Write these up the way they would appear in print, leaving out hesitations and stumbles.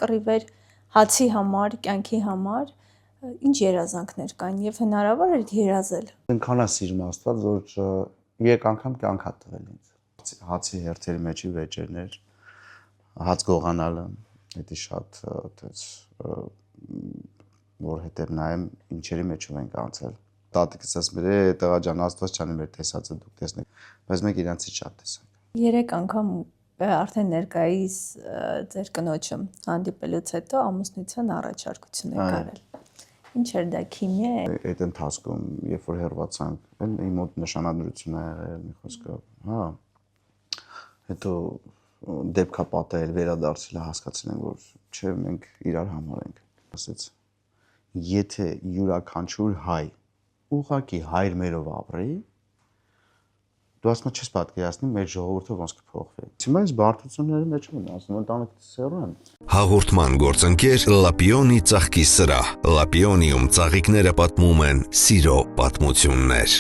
Կռիվ էր հացի համար, կյանքի համար, ինչ երազանքներ կային եւ հնարավոր էր երազել։ Այնքան է սիրում Աստված, որ երեք անգամ կյանք է տվել ինձ։ Հացի հերթերի մեջի վեճերներ, հաց գողանալը, դա շատ այդպես որ հետև նայեմ ինչերի մեջով ենք անցել։ Տատիկս ասում էր, տղա ջան, Աստված չանի մեր տեսածը դուք տեսնեք, բայց մենք իրանցից շատ տեսանք։ 3 անգամ արդեն ներկայիս ձեր կնոջը հանդիպելուց հետո ամուսնության առաջարկություն եք արել։ Ինչ էր դա, քիմիա է։ Այդ ընթացքում, երբ որ հեռացանք, իմ մոտ նշանադրություն ա եղել, մի խոսքով, հա։ Հետո դեպքա պատահել, վերադարձել հասկացել ենք, որ չէ, մենք իրար համար ենք։ Ասեց, եթե յուրաքանչյուր հայ ուղղակի հայր մերով ապրի, դու ասում ես չես պատկերացնի մեր ժողովուրդը ոնց կփոխվի։ Հիմա այս բարդությունների մեջ եմ, ասում ընտանիքից սեռ եմ։ Հաղորդման գործընկեր Լապիոնի ծաղկի սրահ։ Լապիոնիում ծաղիկները պատմում են սիրո պատմություններ։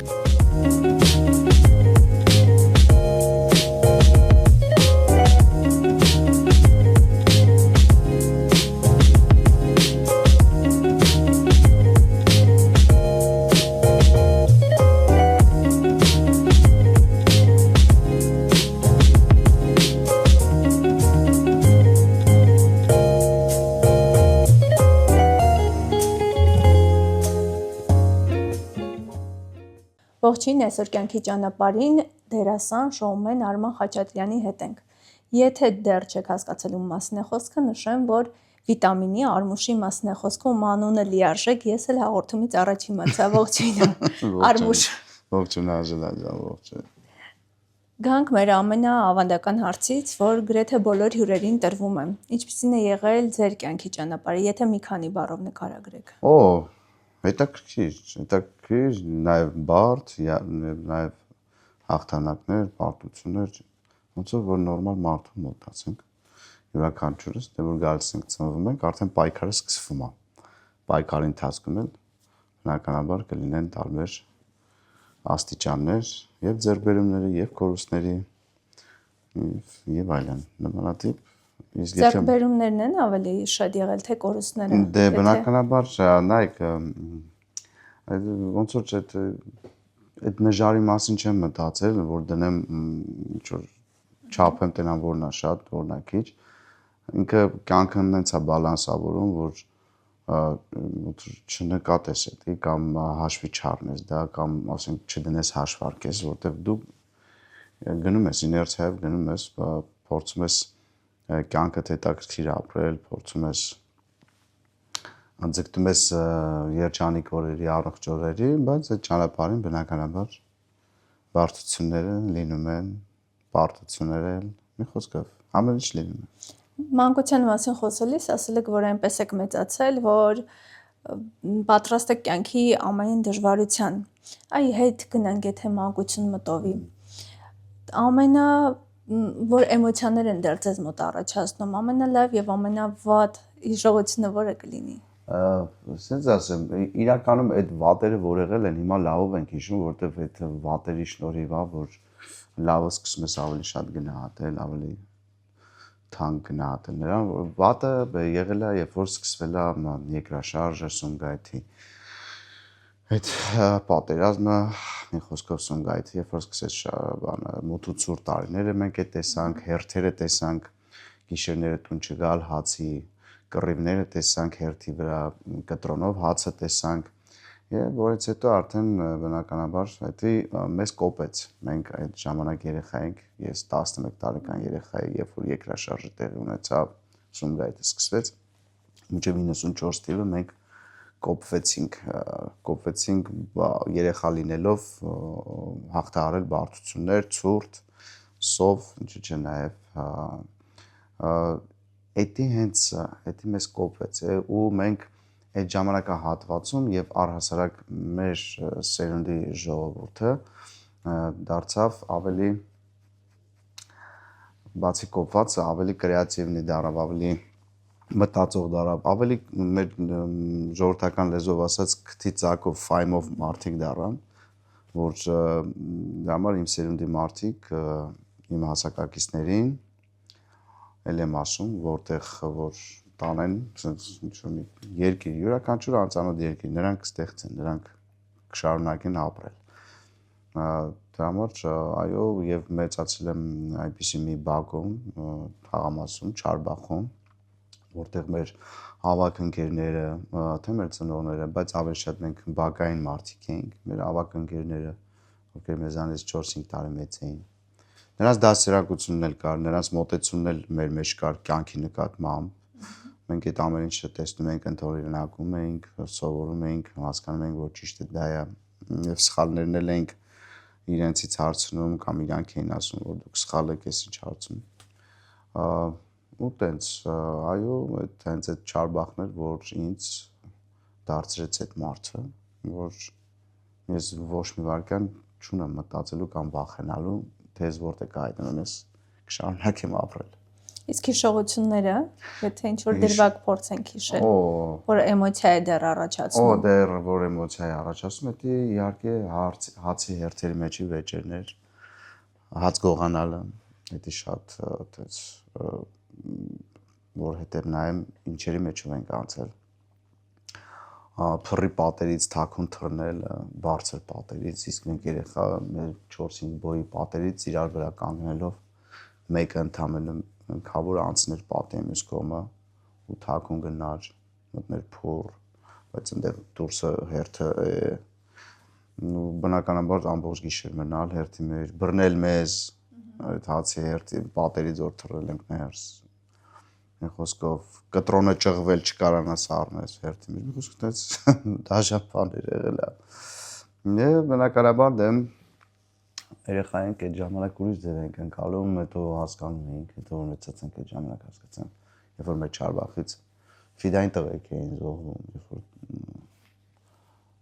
Ողջույն, այսօր կյանքի ճանապարհին դերասան շոումեն Արման Խաչատրյանի հետ ենք։ Եթե դեռ չեք հասկացել ում մասին է խոսքը, նշեմ, որ վիտամինի Արմուշի մասին է խոսքը, ում անունը լիարժեք, ես էլ հաղորդումից առաջ իմացա։ Ողջույն Արմուշ։ Ողջույն Աժելա ջան, ողջույն։ Գանք մեր ամենաավանդական հարցից, որ գրեթե բոլոր հյուրերին տրվում է։ Ինչպիսին է եղել ձեր կյանքի ճանապարհը, եթե մի քանի բառով նկարագրեք։ Հետաքրքիր, նաև բարդ, նաև հաղթանակներ, պարտություններ, ոնց որ նորմալ մարդու մոտ ասենք, յուրաքանչյուրս, դե որ գալիս ենք ծնվում ենք, արդեն պայքարը սկսվում է։ Պայքարի ընթացքում էլ բնականաբար կլինեն տարբեր աստիճաններ, եւ ձեռքբերումների, եւ կորուստների, եւ այլն, նմանատիպ։ Ձեռքբերումներն են ավելի շատ եղել, թե կորուստները։ Դե բնականաբար, նայեք, ոնց որ այդ նժարի մասին չեմ մտածել, որ դնեմ ինչ որ չափեմ տենամ որնա շատ, որնա քիչ։ Ինքը կյանքը հենց է բալանսավորում, որ չնկատես էդի կամ հաշվի չառնես դա կամ ասենք չդնես հաշվարկես, որտեղ դու գնում ես իներցիայով, գնում ես, փորձում ես կյանքդ հետաքրքիր ապրել, փորձում ես ձգտում ես երջանիկ օրերի, առողջ օրերի, բայց այդ ճանապարհին բնականաբար բարդությունները լինում են, պարտությունները, մի խոսքով, ամեն ինչ լինում է։ Մանկության մասին խոսելիս ասել եք, որ այնպես եք մեծացել, որ պատրաստ եք կյանքի ամեն դժվարության։ Այ հետ գնանք, եթե մանկություն մտովի։ Որ էմոցիաներ են դեռ ձեզ մոտ առաջացնում, ամենալավ եւ ամենավատ հիշողությունը որը կլինի։ Ասենց ասեմ, իրականում այդ վատերը որ եղել են, հիմա լավով ենք հիշում, որովհետեւ այդ վատերի շնորհիվ է, որ լավը սկսում ես ավելի շատ գնահատել, ավելի թանկ գնահատել նրան, որ վատը եղել է, երբ որ սկսվել է երկրաշարժը, Սումգայիթի այդ պատերազմը, մի խոսքով Սումգայիթի, երբ որ սկսեց մութ ու ցուրտ տարիները մենք է տեսանք, հերթերը տեսանք, գիշերները տուն չգալ, հացի կռիվները տեսանք հերթի վրա, կտրոնով հացը տեսանք, եւ որից հետո արդեն բնականաբար դա մեզ կոպեց։ Մենք այդ ժամանակ երեխա ենք, ես 11 տարեկան երեխա եմ, երբ որ երկրաշարժը տեղի ունեցավ, Սումգայիթը սկսվեց, մինչև 94 թիվը մենք կոպվեցինք երեխա լինելով հաղթահարել բարդություններ, ցուրտ, սով, ինչու՞ չէ նաև Էդի հենց էդի մեզ կոպվեց ու մենք այդ ժամանակահատվածում եւ առհասարակ մեր սերունդի ժողովուրդը դարձավ ավելի բացի կոպված, ավելի կրեատիվնի դառավ, ավելի մտածող դառավ, ավելի մեր ժողովրդական լեզվով ասած քթի ծակով, ֆայմով մարդիկ դառան, որ դրա համար իմ սերունդի մարդիկ, իմ հասակակիցներին էլ եմ ասում, որտեղ որ տանեն ինչ-որ երկիր, յուրաքանչյուր անծանոթ երկիր, նրանք ստեղծեն, նրանք կշարունակեն ապրել։ Դրա համար այո, եւ մեծացել եմ այնպիսի մի բակում, թաղամասում, Չարբախում, որտեղ մեր ավագ ընկերները, թե մեր ծնողները, բայց ավելի շատ մենք բակային մարդիկ էինք, մեր ավագ ընկերները, ովքեր մեզանից 4-5 տարի մեծ էին։ Նրանց դասերակցությունն էլ կար, նրանց մոտեցումն էլ մեր մեջ կար կյանքի նկատմամբ։ Մենք այդ ամեն ինչը տեսնում ենք, ընդօրինակում էինք, սովորում էինք, հասկանում ենք, որ ճիշտ է դա է, եւ սխալներն էլ ենք իրենցից հարցնում կամ իրանք էին ասում, որ դուք սխալ եք, ես ինչ հարցում։ Ու տենց, այո, հենց այդ Չարբախն էր, որ ինձ դարձրեց այդ մարդը, որ ես ոչ մի վարքյան չունեմ մտածելու կամ վախենալու, թե ես որտեղ կհայտնեմ, ես կշարունակեմ ապրել։ Իսկ հիշողությունները, եթե ինչ-որ դրվագ փորձենք հիշել, որ էմոցիա է դեռ առաջացնում։ Դեռ որ էմոցիա է առաջացնում, դա իհարկե հացի հերթերի մեջի վեճերներ, հաց գողանալը, դա շատ այդպես որ հետև նայեմ ինչերի մեջով ենք անցել։ Փռի պատերից թաքուն թռնել, բարձր պատերից, իսկ մենք երեխա մեր 4-5 բոյի պատերից իրար վրա կանգնելով մեկը ընդամենը քավոր անցներ պատի մյուս կողմը ու թաքուն գնար, մտներ փուռ, բայց այնտեղ դուրսը հերթը ու բնականաբար ամբողջ գիշեր մնալ հերթի մեջ, բռնել մեզ, այդ հացի հերթի պատերից որ թռել ենք ներս։ Մի խոսքով կտրոնը ճղվել չկարանաս առնես հերթի մեջ, մի խոսքով այդպես դաժան բաներ եղել է։ Եվ բնականաբար դեմ երեխա ենք այդ ժամանակ ուրիշ ձև ենք ընկալում, հետո հասկանում էինք, հետո որ մեծացանք այդ ժամանակ հասկացանք, երբ որ մեր Չարբախից ֆիդային տղեկ էին զոհվում, երբ որ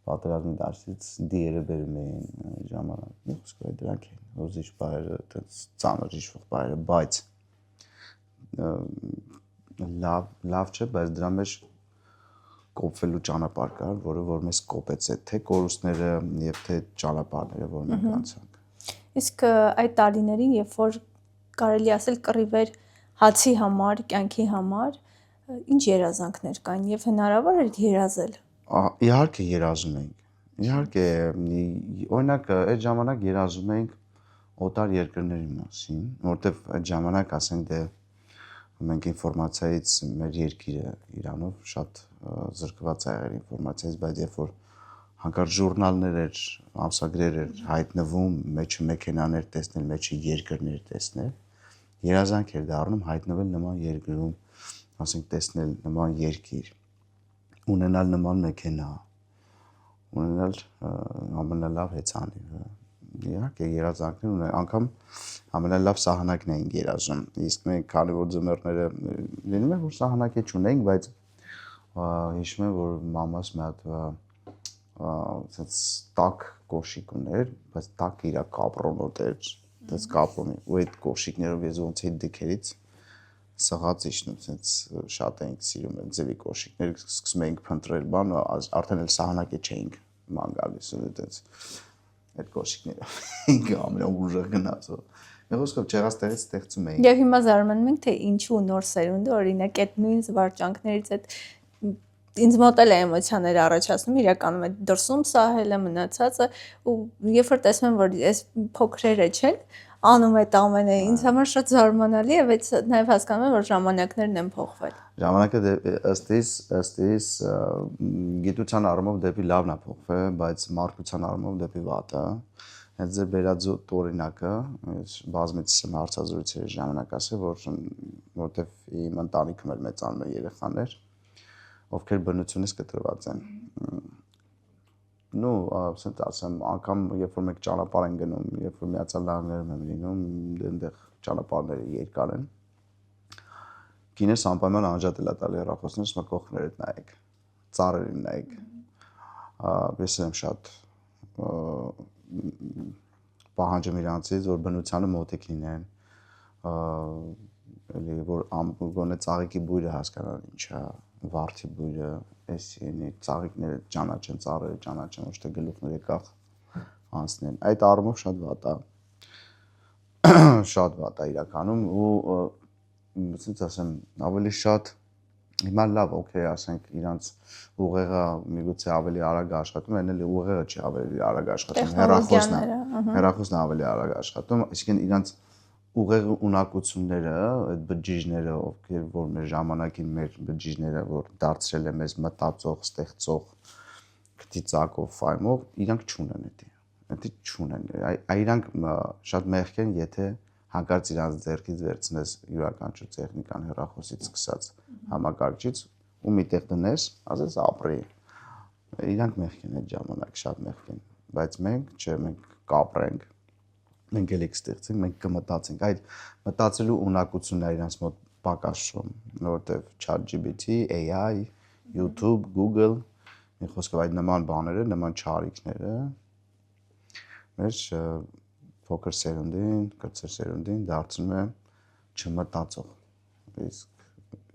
պատերազմի դաշտից դիերը բերում էին ժամանակ, մի խոսքով այդ դրանք էին, հոզիչ բայերը, այդպես ծանր իշխող բայերը, բայց լավ չէ, բայց դրա մեջ կոփվելու ճանապարհ կար, որը որ մեզ կոպեց է, թե կորուստները եւ թե ճանապարհները, որ մենք անցանք։ Իսկ այդ տարիներին, երբ որ կարելի ասել կռիվ էր հացի համար, կյանքի համար, ինչ երազանքներ կային եւ հնարավոր էր երազել։ Իհարկե երազում էինք։ Իհարկե, օրինակ այդ ժամանակ երազում էինք օտար երկրների մասին, որտեվ այդ ժամանակ ասենք դե մենք ինֆորմացիայից մեր երկիրը Իրանով շատ զրկված է եղել ինֆորմացիայից, բայց երբ որ հանկարծ ժուրնալներ էր, ամսագրեր էր հայտնվում, մեջը մեքենաներ տեսնել, մեջը երկրներ տեսնել, երազանք էր դառնում հայտնվել նման երկրում, ասենք տեսնել նման երկիր, ունենալ նման մեքենա, ունենալ ամենալավ հեծանիվը։ Իհարկե երազանքներ ունեն, անգամ ամենալավ սահանակն էինք երազում։ Իսկ մենք քանի որ ձմեռները լինում է որ սահանակի չունենք, բայց հիշում եմ որ մամաս մի հատ ասած տակ կոշիկ ուներ, բայց տակ իրա կապրոնոտ էր, դες կապրոնի, ու այդ կոշիկներով ես ոնց էի դքերից սղած իջնում, ասած շատ էինք սիրում այդ ձևի կոշիկներ, սկսում էինք փնտրել բան, արդեն էլ սահանակի չէինք ման գալիս, այդպես այդ կոշիկները ինք ամենաուժեղ գնացող։ Մի խոսքով չեղաստեղից ստեղծում էինք։ Եվ հիմա զարմանում ենք, թե ինչու նոր սերունդը, օրինակ այդ նույն զվարճանքներից այդ ինձ մոտ էլ է էմոցիաներ առաջացնում, իրականում այդ դրսում սահելը մնացածը ու երբ որ տեսնում եմ, որ այս փոքրերը չեն, անում այդ ամենը, ինձ համար շատ զարմանալի է, բայց նաև հասկանում եմ, որ ժամանակներն են փոխվել։ Ժամանակը ըստ իս գիտության առումով դեպի լավն է փոխվել, բայց մարդկության առումով դեպի վատը։ Այդ ձեր բերած օրինակը, բազմից եմ հարցազրույցների ժամանակ ասել, որտեվ իմ ընտանիքում էլ մեծանում են երեխաներ, ովքեր բնությունից կտրված են։ Ну, ասենք ասեմ, անգամ երբ որ մենք ճանապարհ են գնում, երբ որ Միացյալ Նահանգներում եմ լինում, այնտեղ ճանապարհները երկար են։ Կինս անպայման անջատել է տալի հեռախոսները, ասում է կողքներդ նայեք, ծառերին նայեք։ Ես եմ շատ պահանջում իրանցից, որ բնությանը մոտիկ լինեն, էլի որ գոնե ծաղիկի բույրը հասկանան ինչ է, վարդի բույրը, էսի ծաղիկները ճանաչեն, ծառերը ճանաչեն, ոչ թե գլուխները կախ անցնեն։ Այդ առումով շատ վատ է։ Շատ վատ է իրականում ու ասենց ասեմ, ավելի շատ Հիմա լավ, օքեյ, ասենք իրանց ուղեղը միգուցե ավելի արագ աշխատում, այն էլ ուղեղը չի ավելի արագ աշխատում, հեռախոսն է ավելի արագ աշխատում, այսինքն իրանց ուղեղի ունակությունները, այդ բջիջները, ովքեր որ մեր ժամանակին մեր բջիջները, որ դարձրել է մեզ մտածող, ստեղծող, գտիծակով, ֆայմով, իրանք չունեն դա չունեն, իրանք շատ մեղք են, եթե հանկարծ իրանց ձեռքից վերցնես յուրաքանչյուր տեխնիկան հեռախոսից սկսած համակարգչից ու մի տեղ դնես, ասես ապրի։ Իրանք մեղք են այդ ժամանակ, շատ մեղք են, բայց մենք չէ, մենք կապրենք, մենք ելիք ստեղծենք, մենք կմտածենք, այդ մտածելու ունակությունն է իրանց մոտ պակասում, որովհետև ChatGPT, AI, YouTube, Google, մի խոսքով այդ նման բաները, նման չարիքները մեր փոքր սերունդին, կրտսեր սերունդին դարձնում է չմտածող։ Իսկ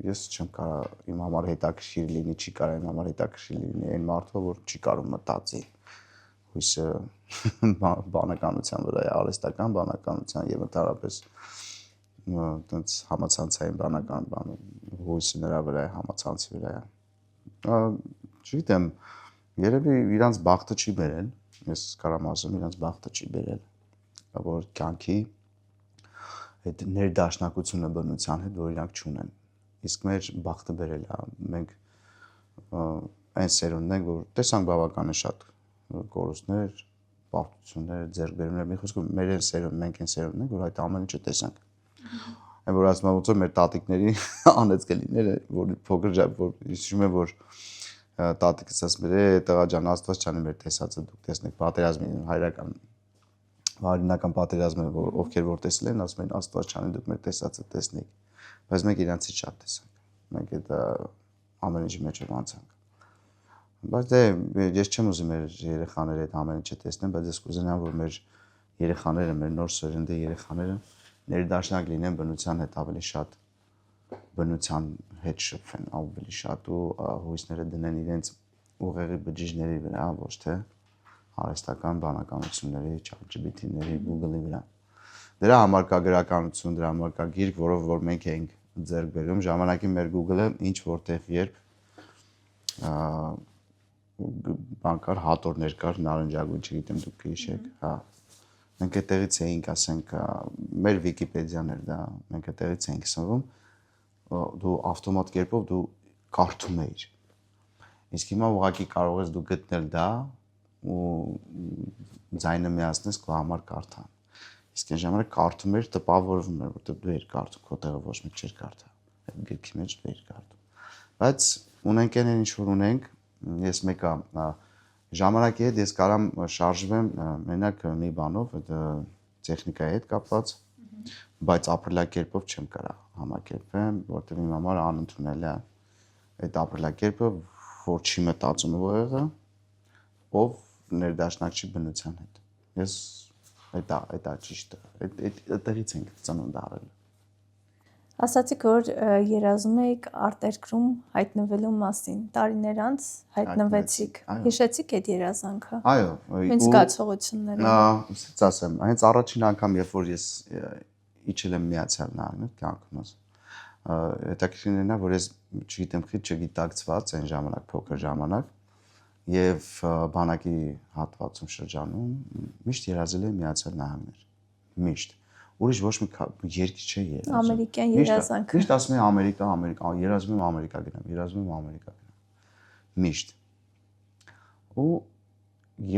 ես չեմ կարող իմ համար հետաքրքիր լինի, չի կարող իմ համար հետաքրքիր լինի այն մարդը, որ չի կարող մտածի։ Հույսը բանականության վրա է, արհեստական բանականության եւ ընդհանրապես այդպես համացանցային բանական բան, հույսը նրա վրա է, համացանցի վրա է։ Չգիտեմ, երևի իրանց բախտը չի բերել, ես կարամ ասեմ, իրանց բախտը չի բերել, որ կյանքի այդ ներդաշնակությունը բնության հետ, որ իրանք չունեն։ Իսկ մեր բախտը բերել է, մենք այն սերունդն ենք, որ տեսանք բավականին շատ կորուստներ, պարտություններ, ձեռքբերումներ, մի խոսքով մեր այն սերունդ, մենք այն սերունդն ենք, որ այդ ամեն ինչը տեսանք։ Այն որ ասում եմ, ոնց որ մեր տատիկների անեծկելիները, որ փոքր որ հիշում եմ, որ տատիկս ասում էր, տղա ջան, Աստված չանի մեր տեսածը դուք տեսնեք, պատերազմի հայրական Վարինական պատերազմը, որ ովքեր որ տեսել են, ասում են Աստված չանի դուք մեր տեսածը տեսնեք, բայց մենք իրանցից շատ տեսանք, մենք այդ ամեն ինչի մեջ անցանք, բայց ես չեմ ուզում մեր երեխաները այդ ամեն ինչը տեսնեն, բայց ես կուզենամ, որ մեր երեխաները, մեր նոր սերնդի երեխաները ներդաշնակ լինեն բնության հետ ավելի շատ, բնության հետ շփվեն ավելի շատ ու հույսները դնեն իրենց ուղեղի բջիջների վրա, ոչ թե արհեստական բանականությունների, ChatGPT-ների, Google-ի վրա։ Դրա համար կա գրականություն, դրա համար կա գիրք, որով որ մենք ենք ձեռք բերում, ժամանակին մեր Google-ը ինչ որտեղ երբ բանկար հատորներ կար, նարնջագույն, չգիտեմ դուք հիշեք, հա։ Մենք այդտեղից էինք, ասենք, մեր Վիկիպեդիան էր դա, մենք այդտեղից էինք սնվում, դու ավտոմատ կերպով դու կարդում էիր։ Իսկ հիմա ուղղակի կարող ես դու գտնել դա ու ձայնը միացնես քո համար կարդան։ Իսկ այն ժամանակ կարդում էր, տպավորվում էր, որտեղ դու էիր կարդում, քո տեղը ոչ մեկ չէր կարդա։ Այդ գրքի մեջ դու էիր կարդում։ Բայց ունենք այն ինչ որ ունենք, ես մեկը ժամանակի հետ ես կարամ շարժվեմ մենակ մի բանով, այդ տեխնիկայի հետ կապված, բայց ապրելակերպով չեմ կարա համակերպեմ, որտեղ իմ համար անընդունելի է այդ ապրելակերպը, որ չի մտածում ուղեղը, ով ներդաշնակ չի բնության հետ։ Ես այդ ճիշտ է, այդտեղից ենք ծնունդ առել։ Ասացիք, որ երազում եք արտերկրում հայտնվելու մասին, տարիներ անց հայտնվեցիք, հիշեցիք այդ երազանքը։ Այո, Ինչ զգացողություններ։ Ասած ասեմ, հենց առաջին անգամ, երբ որ ես իջել եմ Միացյալ Նահանգներ կյանքումս, հետաքրքիրն է, որ ես չգիտեմ, քիչ չգիտակցված այն ժամանակ, փոքր ժամանակ, եւ բանակի հատվածում շրջանում միշտ երազել եմ Միացյալ Նահանգներ, միշտ։ Ուրիշ ոչ մի երկիր չէ երազում։ Ամերիկյան երազանքը։ Միշտ ասում եմ Ամերիկա, երազում եմ Ամերիկա գնամ։ Միշտ։ Ու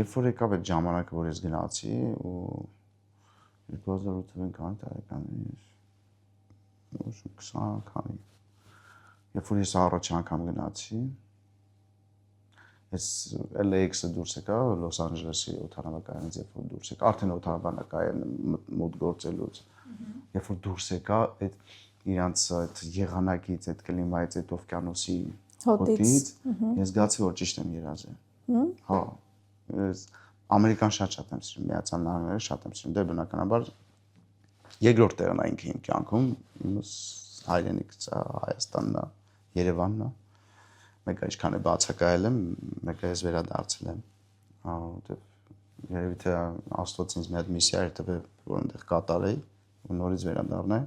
երբ որ եկավ այդ ժամանակը, որ ես գնացի ու 2008 տարեկանի 20 քանի։ Երբ որ ես առաջ անգամ գնացի, ես LAX-ը դուրս եկա, Լոս Անջելեսի օդանավակայանից, երբ որ դուրս եկա, արդեն օդանավակայանը մոտ գործելուց, երբ որ դուրս եկա, այդ իրանց այդ եղանակից, այդ կլիմայից, այդ օվկիանոսի հոտից, ես զգացի, որ ճիշտ եմ երազել։ Հա, Ամերիկան շատ եմ սիրում, Միացյալ Նահանգները շատ եմ սիրում, դե բնականաբար երկրորդ տեղն է ինքը իմ կյանքում, իմս հայրենիքս Հայաստանն է, Երևանն է։ Մեկը ինչքան է բացակայել եմ, մեկը ես վերադարձել եմ, որտեղ երևի թե Աստված ինձ մի հատ միսիա էր տվել, որ այնտեղ կատարեի ու նորից վերադառնայի,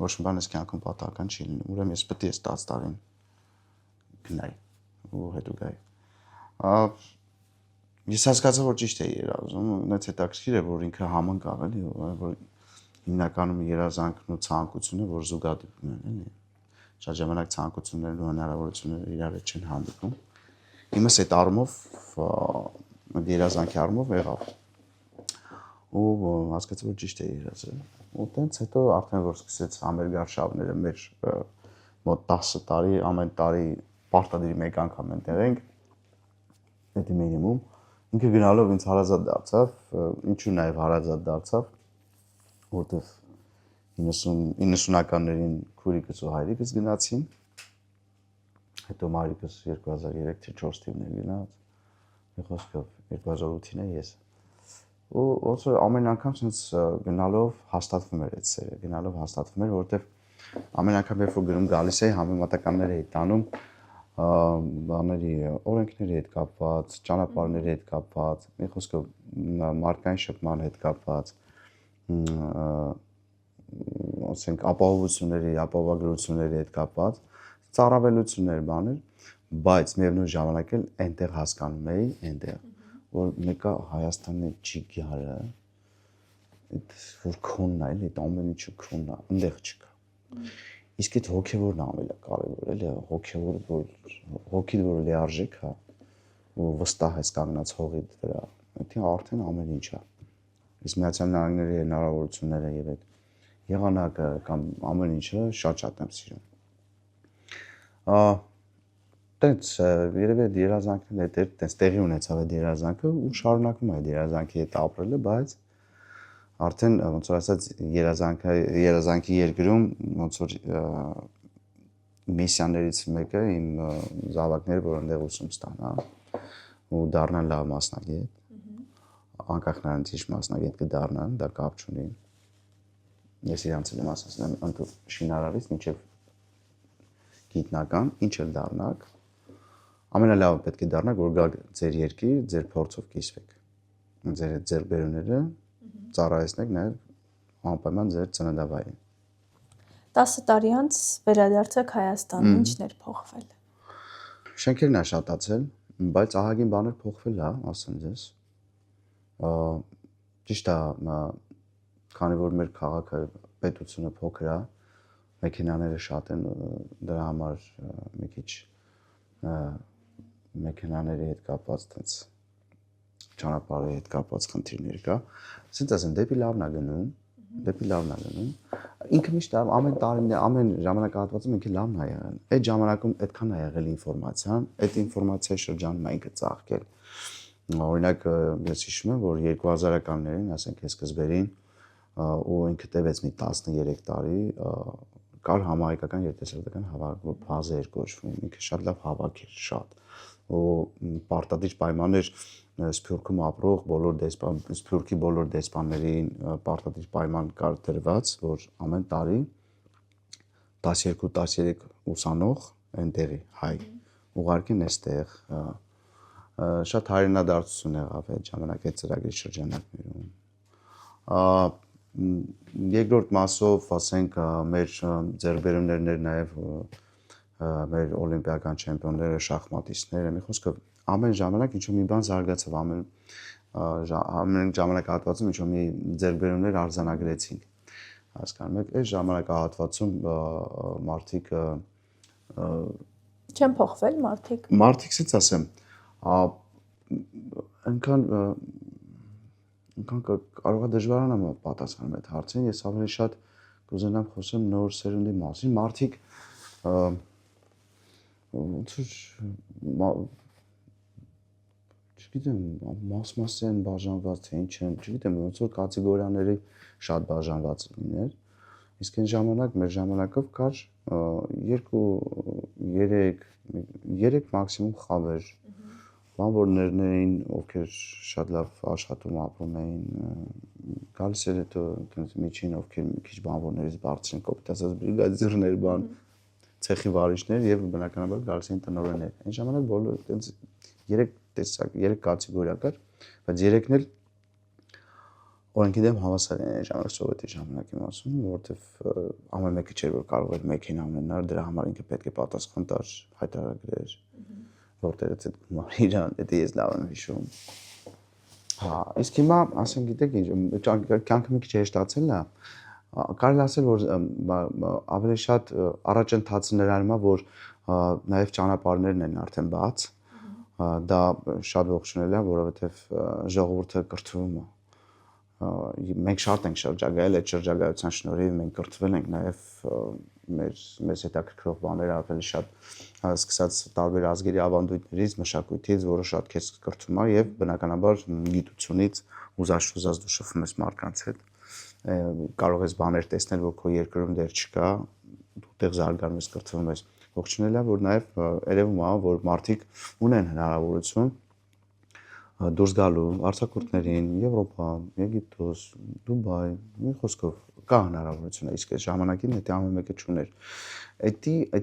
ոչ մի բան ես կյանքում պատահական չի լինում, ուրեմն ես պետք է 10 տարին գնայի ու հետո գայի։ Ես հասկացա, որ ճիշտ է երազում, ունեց հետաքրքիր է, որ ինքը համընկավ էլի, որ հիմնականում երազանքն ու ցանկությունը, որ զուգադիպում են, էլի։ Շատ ժամանակ ցանկություններն ու հնարավորությունները իրար հետ չեն հանդիպում։ Իմս այդ առումով երազանքի առումով եղավ։ Ու հասկացա, որ ճիշտ է երազել։ Ու տենց հետո արդեն որ սկսեց համերգարշավները մեր մոտ 10 տարի, ամեն տարի պարտադիր մեկ անգամ ենք ենք, դա մինիմում։ Ինքը գնալով ինձ հարազատ դարձավ, ինչու նաև հարազատ դարձավ, որտեվ 90-ականներին քուրիկս ու հայրիկս գնացին, հետո մայրիկս 2003-4 թիվն է գնաց, մի խոսքով 2008-ին է ես։ Ու ոնց որ ամեն անգամ sense գնալով հաստատվում էր այդ սերը, գնալով հաստատվում էր, որովհետև ամեն անգամ երբ որ գնում գալիս էի համեմատականներ էի տանում բաների օրենքների հետ կապված, ճանապարհների հետ կապված, մի խոսքով մարդկային շփման հետ կապված, ասենք ապահովությունների, ապահովագրությունների հետ կապված, ծառավելություններ, բաներ, բայց միևնույն ժամանակ էլ այնտեղ հասկանում էի, այնտեղ որ մեկը Հայաստանի ճիգյարը, այդ որ քոնն է, այդ ամեն ինչը քոնն է, այնտեղ չկա։ Իսկ այդ հոգևորն ամենակարևորը, էլի հոգևոր, որ հոգին որ լիարժեք է, ու վստահ ես կանգնած հողի վրա, դա արդեն ամեն ինչ է։ Իսկ Միացյալ Նահանգների հնարավորությունները եւ այդ եղանակը կամ ամեն ինչը շատ եմ սիրում։ Տենց երևի այդ երազանքն է տենց տեղի ունեցավ այդ երազանքը ու շարունակում է այդ երազանքի հետ ապրելը, բայց արդեն ոնց որ ասած երազանքի երկրում ոնց որ միսիաներից մեկը իմ զավակները որ այնտեղ ուսում ստանա ու դառնան լավ մասնագետ, անկախ նրանից ինչ մասնագետ կդառնան, դա կապ չունի։ Ես իրանց եմ ասացել ընդու շինարարից մինչև գիտնական, ինչ էլ դառնաք, ամենալավը պետք է դառնաք, որ գաք ձեր երկիր, ձեր փորձով կիսվեք։ Ձեր ձեռքբերումները ծառայեցնեք նաև անպայման ձեր ծննդավայրին։ 10 տարի անց վերադարձեք Հայաստան, ինչն էր փոխվել։ Շենքերն է շատացել, բայց ահագին բաներ փոխվել է, ասեմ ձեզ։ Ճիշտ է, քանի որ մեր քաղաքը պետությունը փոքր է, մեքենաները շատ են, դրա համար մի քիչ մեքենաների հետ կապված տենց ճանապարհի հետ կապված խնդիրներ կա։ Ասենց ասեմ, դեպի լավն է գնում, ինքը միշտ ամեն տարին, ամեն ժամանակահատվածում ինքը լավն է եղել։ Այդ ժամանակում այդքան է եղել ինֆորմացիան, այդ ինֆորմացիայի շրջանում է ինքը ծաղկել։ Օրինակ, ես հիշում եմ, որ 2000-ականներին, ասենք այս սկզբերին, ու ինքը տևեց մի 13 տարի, կար համահայկական երիտասարդական հավաք, որ բազա էր կոչվում, ինքը շատ լավ հավաք էր, շատ։ Ու պարտադիր պայմաններ Սփյուռքում ապրող Սփյուռքի բոլոր դեսպաններին պարտադիր պայման կար դրված, որ ամեն տարի 12-13 ուսանող այնտեղի հայ ուղարկեն այստեղ, շատ հայրենադարձություն եղավ այդ ժամանակ այդ ծրագրի շրջանակներում։ Երկրորդ մասով, ասենք, մեր ձեռքբերումներն էր նաև մեր օլիմպիական չեմպիոնները, շախմատիստները, մի խոսքով ամեն ժամանակ ինչ-որ մի բան զարգացավ, ամեն ժամանակահատվածում ինչ-որ մի ձեռքբերումներ արձանագրեցինք։ Հասկանում եք, այս ժամանակահատվածում մարդիկ չեն փոխվել մարդիկ։ Մարդիկ ասած ասեմ, այնքան կարող է դժվարանամ պատասխանել այդ հարցին, ես ավելի շատ կուզենամ խոսեմ նոր սերունդի մասին, մարդիկ ոնց որ չգիտեմ, մաս-մասի են բաժանված, թե ինչ են, չգիտեմ, ոնց որ կատեգորիաների շատ բաժանված լիներ, իսկ այն ժամանակ, մեր ժամանակով կար 2-3 մաքսիմում խավեր, բանվորներն էին, ովքեր շատ լավ աշխատում ապրում էին, գալիս էր հետո միջին, ովքեր մի քիչ բանվորներից բարձր են, կոպիտ ասած բրիգադիրներ, բան, ցեխի վարիչներ եւ բնականաբար գալիս էին տնօրեններ։ Այն ժամանակ բոլորը այտենց 3 կատեգորիա կար, բայց երեքն էլ օրենքի դեմ հավասար են ժամանակ սովետի ժամանակ եմ ասում, որովհետև ամեն մեկը չէր որ կարող էր մեքենա ունենալ, դրա համար ինքը պետք է պատասխան տար, հայտարարեր, որտեղից այդ գումարը իրան, դա ես լավ եմ հիշում։ Հա, իսկ հիմա, ասենք գիտեք ինչ, կյանքը մի քիչ հեշտացել է, կարելի ասել, որ ավելի շատ առաջընթացներ արվում է, որ նաև ճանապարհներն են արդեն բաց, դա շատ ողջունել է, որովհետև ժողովուրդը կրթվում է։ Մենք շատ ենք շրջագայել, այդ շրջագայության շնորհիվ մենք կրթվել ենք նաև մեզ հետաքրքրող բաներ ավելի շատ սկսած տարբեր ազգերի ավանդույթներից, մշակույթից, որը շատ քեզ կրթում է եւ բնականաբար գիտությունից ուզած դու շփվում ես մարդկանց հետ, կարող ես բաներ տեսնել, որ քո երկրում դեռ չկա, դու տեղ զարգանում ես, կրթվում ես, ողջունել է, որ նաև երևում է, որ մարդիկ ունեն հնարավորություն դուրս գալու արձակուրդներին, Եվրոպա, Եգիպտոս, Դուբայ, մի խոսքով կա հնարավորություն է, իսկ այդ ժամանակին դա ամեն մեկը չուներ։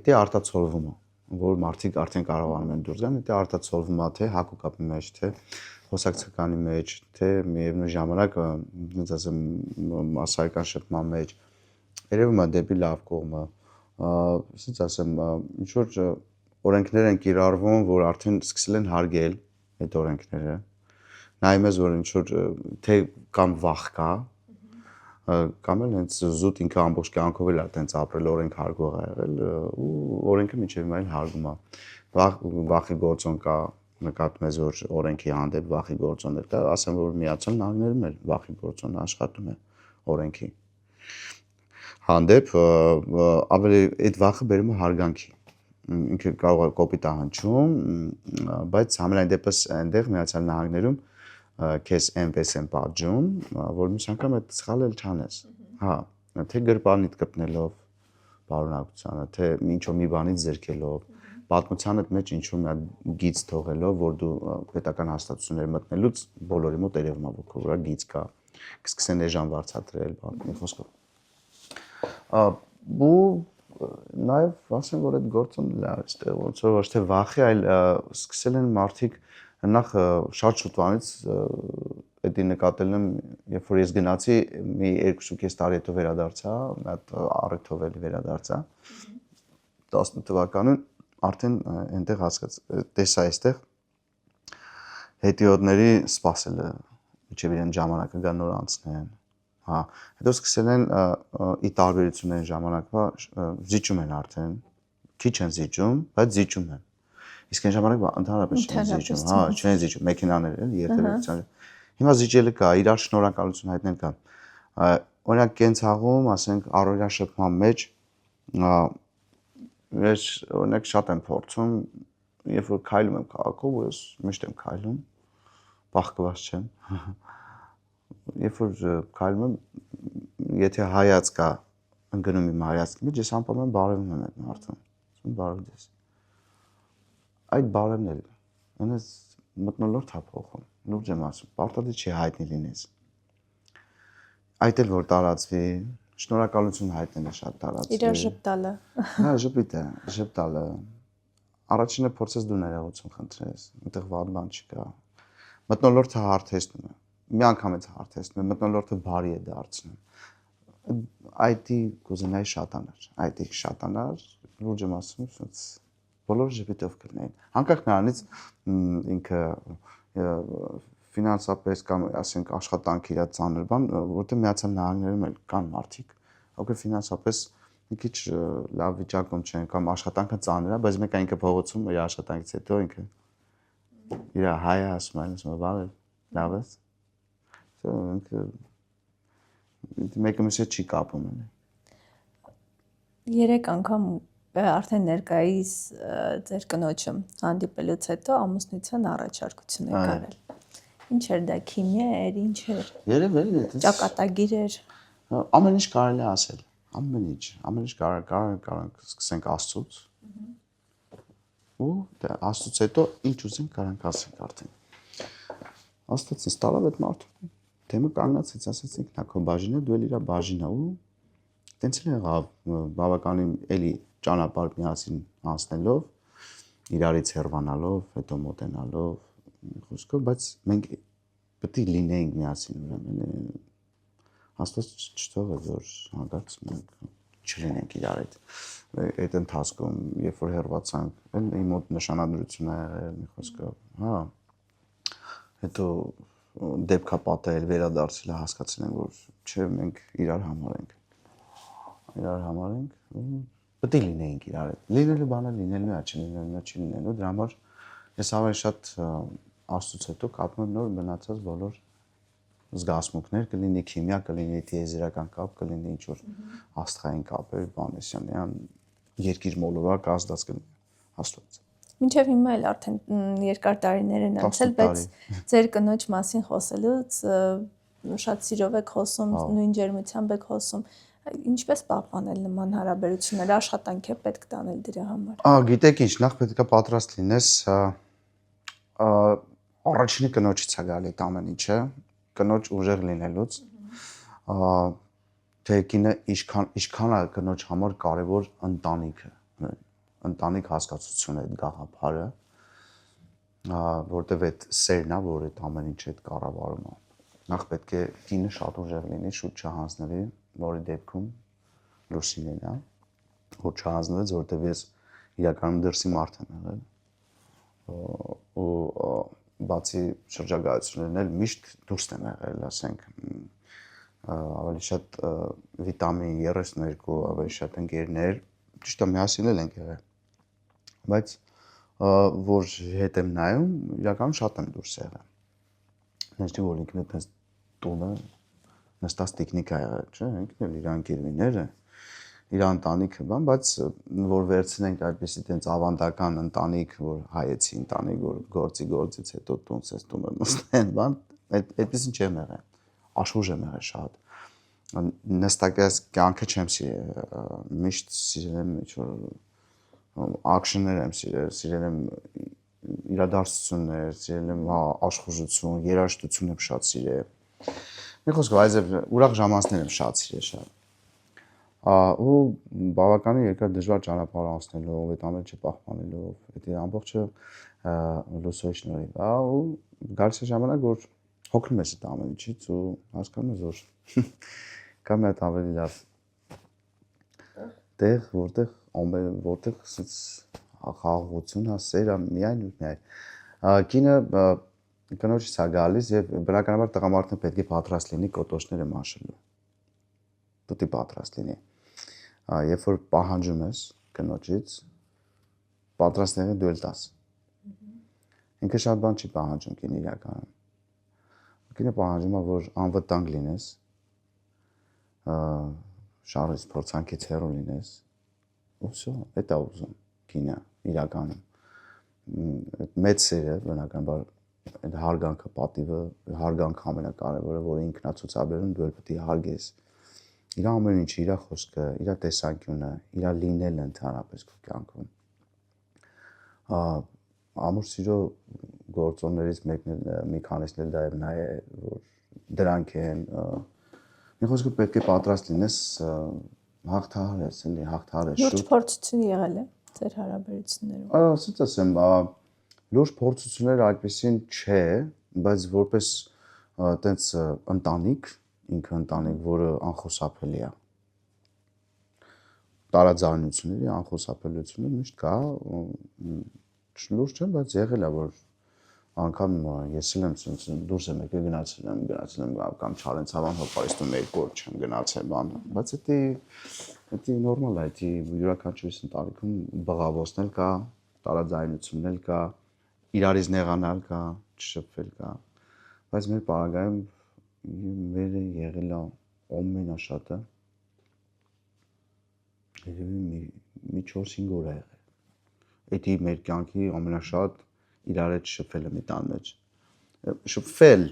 Դա արտացոլվում է, որ մարդիկ արդեն կարողանում են դուրս գան, դա արտացոլվում է թե հակուկապի մեջ, թե խոսակցականի մեջ, թե միևնույն ժամանակ, ոնց ասեմ, մասսայական շփման մեջ, երևում է դեպի լավ կողմը, ոնց ասեմ, ինչ որ օրենքներ են կիրառվում, որ արդեն սկսել են հարգել այդ օրենքները, նայում ես, որ ինչ-որ թե կամ վախ կա, կամ էլ հենց զուտ ինքը ամբողջ կյանքով էլ տենց ապրել, օրենք հարգող ա եղել, ու օրենքը մինչև հիմա էլ հարգում է։ Վախի գործոն կա, նկատում ես, որ օրենքի հանդեպ վախի գործոներ կա, ասեմ, որ Միացյալ Նահանգներում էլ վախի գործոն աշխատում է օրենքի հանդեպ, ավելի այդ վախը բերում է հարգանքի։ Ինքը կարող է կոպիտ հնչում, բայց համենայն դեպս այնտեղ Միացյալ Նահանգներում քեզ այնպես են պատժում, որ մյուս անգամ այդ սխալը էլ չանես։ Հա, թե գրպանիդ կպնելով բարոնակությանը, թե ինչ-որ մի բանից զրկելով, պատմությանդ մեջ ինչ-որ մի գիծ թողելով, որ դու պետական հաստատություններ մտնելուց բոլորի մոտ երևում է, որ քո վրա գիծ կա, կսկսեն էժան վարձատրել, մի խոսքով։ Ու նաև ասեմ, որ այդ գործոնը լավ է, այստեղ ոնց որ ոչ թե վախի, այլ սկսել են մարդիկ նախ շատ շուտվանից դա նկատել եմ, երբ որ ես գնացի մի 2.5 տարի հետո վերադարձա, մի հատ առիթով էլի վերադարձա 18 թվականին արդեն այնտեղ տեսա այստեղ հետիոտների սպասելը, մինչև իրեն ժամանակը գա նոր անցնեն։ Հա, հետո սկսել են ի տարբերությունների ժամանակվա զիջում են արդեն, քիչ են զիջում, բայց զիջում են։ Իսկ այն ժամանակ ընդհանրապես չեն զիջում, հա, չեն զիջում, մեքենաներ էլի երթևեկության։ Հիմա զիջելը կա, իրար շնորհակալություն հայտնել կա։ Օրինակ կենցաղում, ասենք, առօրյա շփման մեջ ես օրինակ շատ եմ փորձում, երբ որ քայլում եմ քաղաքում, ես միշտ եմ քայլում, բախկված չեմ։ Երբ որ քայլում եմ, եթե հայաց կա, ընկնում իմ հայացքի մեջ, ես անպայման բարևում եմ այդ մարդուն։ Ասում բարև ձեզ։ Այդ բարևն էլ, այնպես մթնոլորտ է փոխում, լուրջ եմ ասում, պարտադիր չի հայտնի լինես։ Այդ էլ որ տարածվի, շնորհակալություն հայտնելը շատ տարածվի։ Իրար ժպտալը։ Հա, ժպտալը։ Առաջինը փորձես դու ներողություն խնդրես, այնտեղ վատ բան չկա։ Մթնոլորտը հարթեցնում է։ Մի անգամ է հարթեցնում, մթնոլորտը բարի է դարձնում։ IT կուզենայի շատանար, լուրջ եմ ասում, ասած բոլոր ժպիտով կլինեն։ Հանկարծ նրանից ինքը ֆինանսապես կամ ասենք աշխատանքի իր ծանր բան, որտեղ Միացյալ Նահանգներում էլ կան մարդիկ, ովքեր ֆինանսապես մի քիչ լավ վիճակում չեն կամ աշխատանքը ծանր է, բայց մեկը ինքը փողոցում իր աշխատանքից հետո ինքը իր հայը ասում է, բանը լավ է։ Ինքը մեկը մյուսի հետ չի կապում են։ 3 անգամ արդեն ներկայիս ձեր կնոջը հանդիպելուց հետո ամուսնության առաջարկություն եք արել։ Ինչ էր դա, քիմիա էր, ինչ էր։ Երևել է, ճակատագիր էր։ Ամեն ինչ կարելի է ասել, ամեն ինչ կարող սկսենք Աստծուց։ Ու դա Աստծուց հետո ինչ ուզենք կարանք ասենք արդեն։ Աստծուց ինձ տարավ այդ մարդուն։ Թեմը կանգնացից, ասացինք, նա քո բաժինը, դու էլ իր բաժինը ու տենց էլ եղավ, բավականին էլի ճանապարհ միասին անցնելով, իրարից հեռվանալով, հետո մոտենալով, խոսքով, բայց մենք պետք է լինեինք միասին, ուրեմն Աստված չթողե որ հանկարծ մենք չլինենք իրար այդ ընթացքում, երբ որ հեռացանք, էլ իմ մոտ նշանադրություն ա եղել մի խոսքով, հա։ Հետո դեպքա պատահել, վերադարձել հասկացել ենք, որ չէ, մենք իրար համար ենք, պետք է լինեինք իրար հետ, լինելու բանը լինելու է, չլինելու չի լինելու, դրա համար ես ավելի շատ Աստծուց հետո կապում եմ նոր մնացած բոլոր զգացմունքներ, կլինի քիմիա, կլինի տիեզերական կապ, կլինի ինչ-որ աստղային կապեր, բանեսյան, երկիր մոլորակ, ազդած կլինի Աստված։ Մինչև հիմա էլ արդեն երկար տարիներ են անցել, բայց ձեր կնոջ մասին խոսելուց շատ սիրով եք խոսում, նույն ջերմությամբ եք խոսում։ Ինչպես պահպանել նման հարաբերություններ, աշխատանք է պետք տանել դրա համար։ Գիտեք ինչ, նախ պետք է պատրաստ լինես, առաջինը կնոջից է գալի այդ ամեն ինչը, կնոջ ուժեղ լինելուց, թե կինը ինչքան է կնոջ համար կարևոր ընտանիքը, ընտանիք հասկացությունը այդ գաղափարը, որտեվ այդ սերն է, որ այդ ամեն ինչը այդ կառավարում է։ Նախ պետք է կինը շատ ուժեղ լինի, շուտ չհանձնվի, որի դեպքում լուսինեն է, որ չհանձնվեց, որտեվ ես իրականում դրսի մարդ եմ եղել, ու բացի շրջագայություններն էլ միշտ դուրս եմ եղել, ասենք, ավելի շատ վիտամին 32, ավելի շատ ընկերներ, ճիշտ է միասին էլ ենք եղել, բայց որ հետ եմ նայում, իրականում շատ եմ դուրս եղել, նեստի որ ինքն է տես տունը նստած տիկնիկ է եղել, չէ, ինքն էլ իր ընկերուները, իր ընտանիքը բան, բայց որ վերցնենք այդպեսի տենց ավանդական ընտանիք, որ հայեցի ընտանիք, որ գործից հետո տունս տունը նստեն, բան, այդպեսին չեմ եղել, աշխուժ եմ եղել շատ, նստակյաց կյանքը չեմ սիրել, միշտ սիրել եմ ինչ-որ ակշններ եմ սիրել եմ իրադարձություններ, սիրել եմ աշխուժություն, երաժշտություն եմ շատ սիրել, մի խոսքով այզև ուրախ ժամանցներ եմ շատ սիրել շատ, ու բավականին երկար դժվար ճանապարհ անցնելով, այդ ամեն ինչը պահպանելով, այդ ամբողջը լուսոյի շնորհիվ, ու գալիս է ժամանակ, որ հոգնում ես այդ ամեն ինչից ու հասկանում ես, որ կա մի հատ ավելի լավ տեղ, որտեղ խաղաղություն է, սեր է, միայն ու միայն։ Կինը կնոջից է գալիս եւ բնականաբար տղամարդը պետք է պատրաստ լինի կոտոշները մաշելու։ Պետք է պատրաստ լինի։ Երբ որ պահանջում ես կնոջից, պատրաստ եղի դու էլ տաս։ Ինքը շատ բան չի պահանջում կին իրականում։ Կինը պահանջում է, որ անվտանգ լինես, շարժից փորձանքից հեռու լինես, ու всё, դա է ուզում կինը իրականում։ Մեծ սերը բնականաբար այդ հարգանքը, պատիվը, հարգանքը ամենակարևորը, որը ինքն է ցուցաբերում, դու էլ պետք է հարգես։ Իր ամեն ինչը, իր խոսքը, իր տեսանկյունը, իր լինելը ընդհանրապես քո կյանքում։ Ամուր սիրո գործոններից մեկն էլ մի քանիսն էլ դա է նա է, որ դրանք են։ Մի խոսքով պետք է պատրաստ լինես հաղթահարես, էլի հաղթահարես շուտ։ Լուրջ փորձություն եղել է ձեր հարաբերություններում։ Ասած ասեմ, լուրջ փորձությունները այդպեսին չէ, բայց որպես տենց ընտանիք, ինքը ընտանիք, որը անխուսափելի է։ Տարաձայնությունների անխուսափելիությունը միշտ կա, լուրջ չեմ, բայց եղել է, որ անգամ ես էլ եմ դուրս եմ եկել գնացել եմ կամ չարենցավան հոպարիստում երկու օր չեմ գնացել բան, բայց դա նորմալ է, դա յուրաքանչյուր ընտանիքում բղավոցներ կա, տարաձայնություններ կա, իրարից նեղանալ կա, չշփվել կա, բայց մեր պարագայում մեր եղել է ամենաշատը մի 4-5 օր է եղել։ Դա մեր կյանքի ամենաշատ իրար հետ շփվելը մի տան մեջ։ Շփվել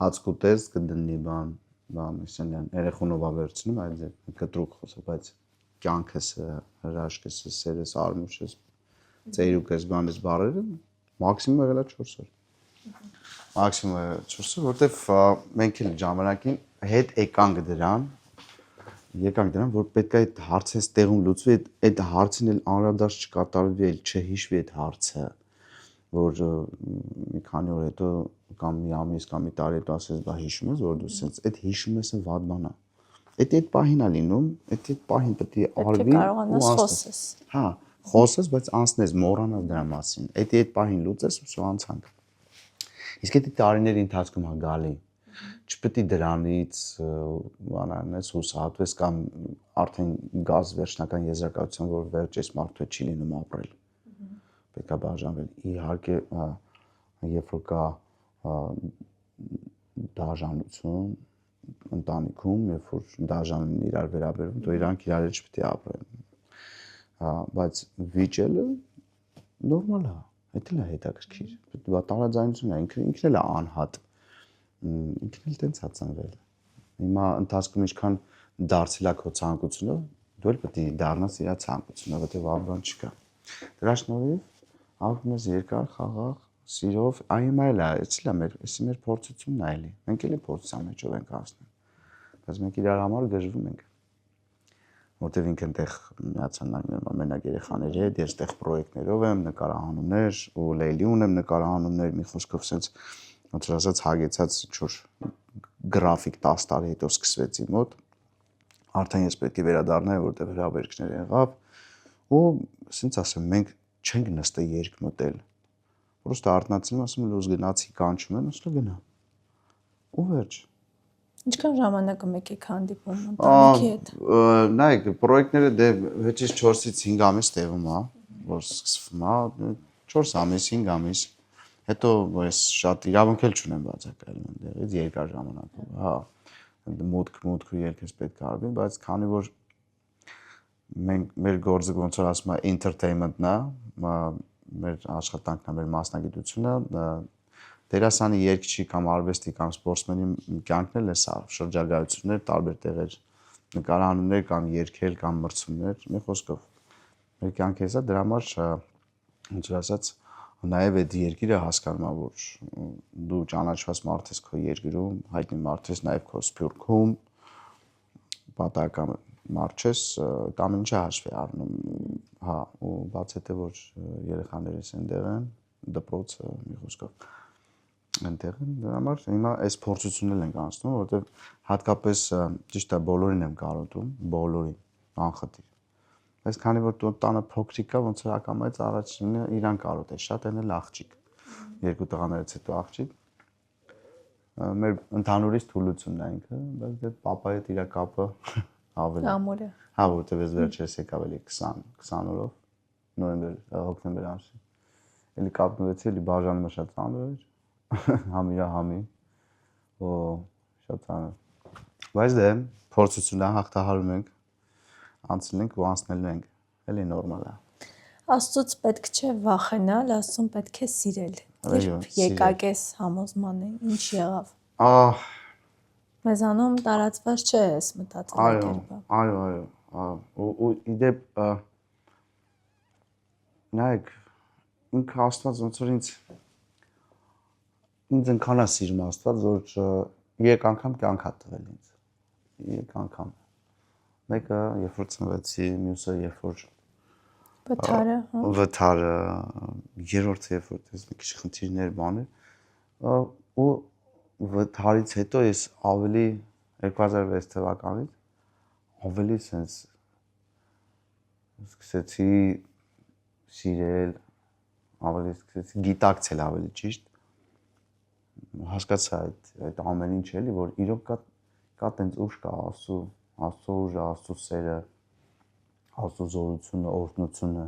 հացկուտես կդնի բան, այսինքն երեխունով ավերցնում, այդ կտրուկ խոսը, բայց կյանքս, հրաշքս, սերս, արմուշս, ծերուկս, բանս բարերը մաքսիմում եղել է 4 օր։ Մաքսիմում 4 օր, որտեվ մենք էլ ժամանակին հետ եկանք դրան, որ պետք է այդ հարցը տեղում լուծվի, այդ հարցին էլ անդրադարձ չկատարվի, էլ չհիշվի այդ հարցը, որ մի քանի օր հետո կամ մի ամիս կամ մի տարի հետո ասես բա հիշում ես որ դու սենց այդ հիշում ես վատ բան է այդ պահին է լինում այդ պահին պետք է արվի կարողանաս խոսես հա խոսես բայց անցնես մոռանալ դրա մասին այդ պահին լուծես ու անցանք իսկ այդ տարիների ընթացքում հա գալի չպետք է դրանից բանանես հուսահատվես կամ արդեն գազ վերջնական եզրակացության որ վերջ էս մարդու չի լինում ապրել պետք է բաժանվել իհարկե երբ որ կա դաժանություն ընտանիքում երբ որ դաժան իրար վերաբերվում તો իրանք իրար չպետք է ապրեն բայց վիճելը նորմալ է դա էլ է հետաքրքիր պետք է տարաձայնություն է ինքն էլ է անհատ ինքն էլ տենց հացանվել հիմա ընթացքում ինչքան դարձել է քո ցանկությունը դու էլ պետք է դառնաս իր ցանկությունը որտեղ բան չկա դրա շնորհիվ ապրում ես երկար խաղաղ սիրով այմա էլ է էսի մեր փորձությունն է էլի մենք էլ փորձության մեջով ենք անցնում բայց մենք իրար համար գժվում ենք որտեղ ինքն այնտեղ միացան ամենակ երեխաների հետ ես այդտեղ պրոյեկտներով եմ նկարահանումներ ու լեյլի ունեմ նկարահանումներ մի խոսքով sense ոնց որ ասած հագեցած ինչ-որ գրաֆիկ 10 տարի հետո սկսվեցի մոտ արդեն ես պետք է վերադառնայի որտեղ հրավերքներ եղավ ու sense ասեմ մենք չենք նստել երկմտել պրոստը արտնացնում ասում լույս գնացի կանչում են ասում գնա ու վերջ ինչքան ժամանակը մեկ եք հանդիպում ընտանիքի հետ նայեք պրոյեկտները դե 4-ից 5 ամիս տևում է որ սկսվում է 4 ամիս 5 ամիս հետո ես շատ իրավունք էլ չունեմ բացակայել այնտեղից երկար ժամանակով հա մուտք ու երկես պետք է արվի բայց քանի որ մենք մեր գործը ոնց որ ասում է entertainment-ն է մեր աշխատանքն է մեր մասնագիտությունը դերասանի երգչի կամ արվեստի կամ սպորտսմենի կյանքն էլ է սա շրջագայություններ տարբեր տեղեր նկարահանումներ կամ երգեր կամ մրցումներ մի խոսքով մեր կյանքը էսա դրա համար ոնց որ ասած նաև այդ երկիրը հասկանում է որ դու ճանաչված մարդ ես քո երկրում հայտնի մարդ ես նաև քո սփյուռքում պատահական մարդ ես դա ամեն ինչը հաշվի առնում հա ու բաց հետո որ երեխաներս այնտեղ են դպրոցը մի խոսքով այնտեղ են դրա համար հիմա այս փորձությունն ենք անցնում որովհետև հատկապես ճիշտ է բոլորին եմ կարոտում բոլորին անխտիր բայց քանի որ դու տանը փոքրիկ է ոնց որ ակամայից առաջինը իրան կարոտել շատ են էլ աղջիկ երկու տղաներից հետո աղջիկ մեր ընդհանուրից թուլությունն է ինքը բայց դե papa հետ իր կապը ավելի ամուր է հա որտեվ ես վերջերս եկավ էլի 20 օրով նոյեմբեր հոկտեմբեր ամսին էլի կապնվեցի էլի բաժանումը շատ ծանր էր համիրա համի ու շատ ծանր բայց դե փորձությունն հաղթահարում ենք անցնել ենք ու անցնելու ենք էլի նորմալ է Աստծուց պետք չէ վախենալ Աստծուն պետք է սիրել երբ եկակ ես համոզմանը ինչ եղավ մեզանում տարածված չէ այս մտածելակերպը այո ու իդեպ նայեք ինքը Աստված ոնց որ ինձ ընքան է սիրում Աստված որ երեք անգամ կյանք է տվել ինձ երեք անգամ մեկը երբ որ ծնվեցի մյուսը երբ որ վթարը երրորդը երբ որ դες մի քիչ խնդիրներ բաներ ու վթարից հետո ես ավելի 2006 թվականից ավելի sense սկսեցի սիրել ավելի սկսեցի գիտակցել ավելի ճիշտ հասկացա այդ ամեն ինչ էլի որ իրոք կա տենց ուժ կա Աստծո ուժը Աստծո սերը Աստծո զորությունը օրհնությունը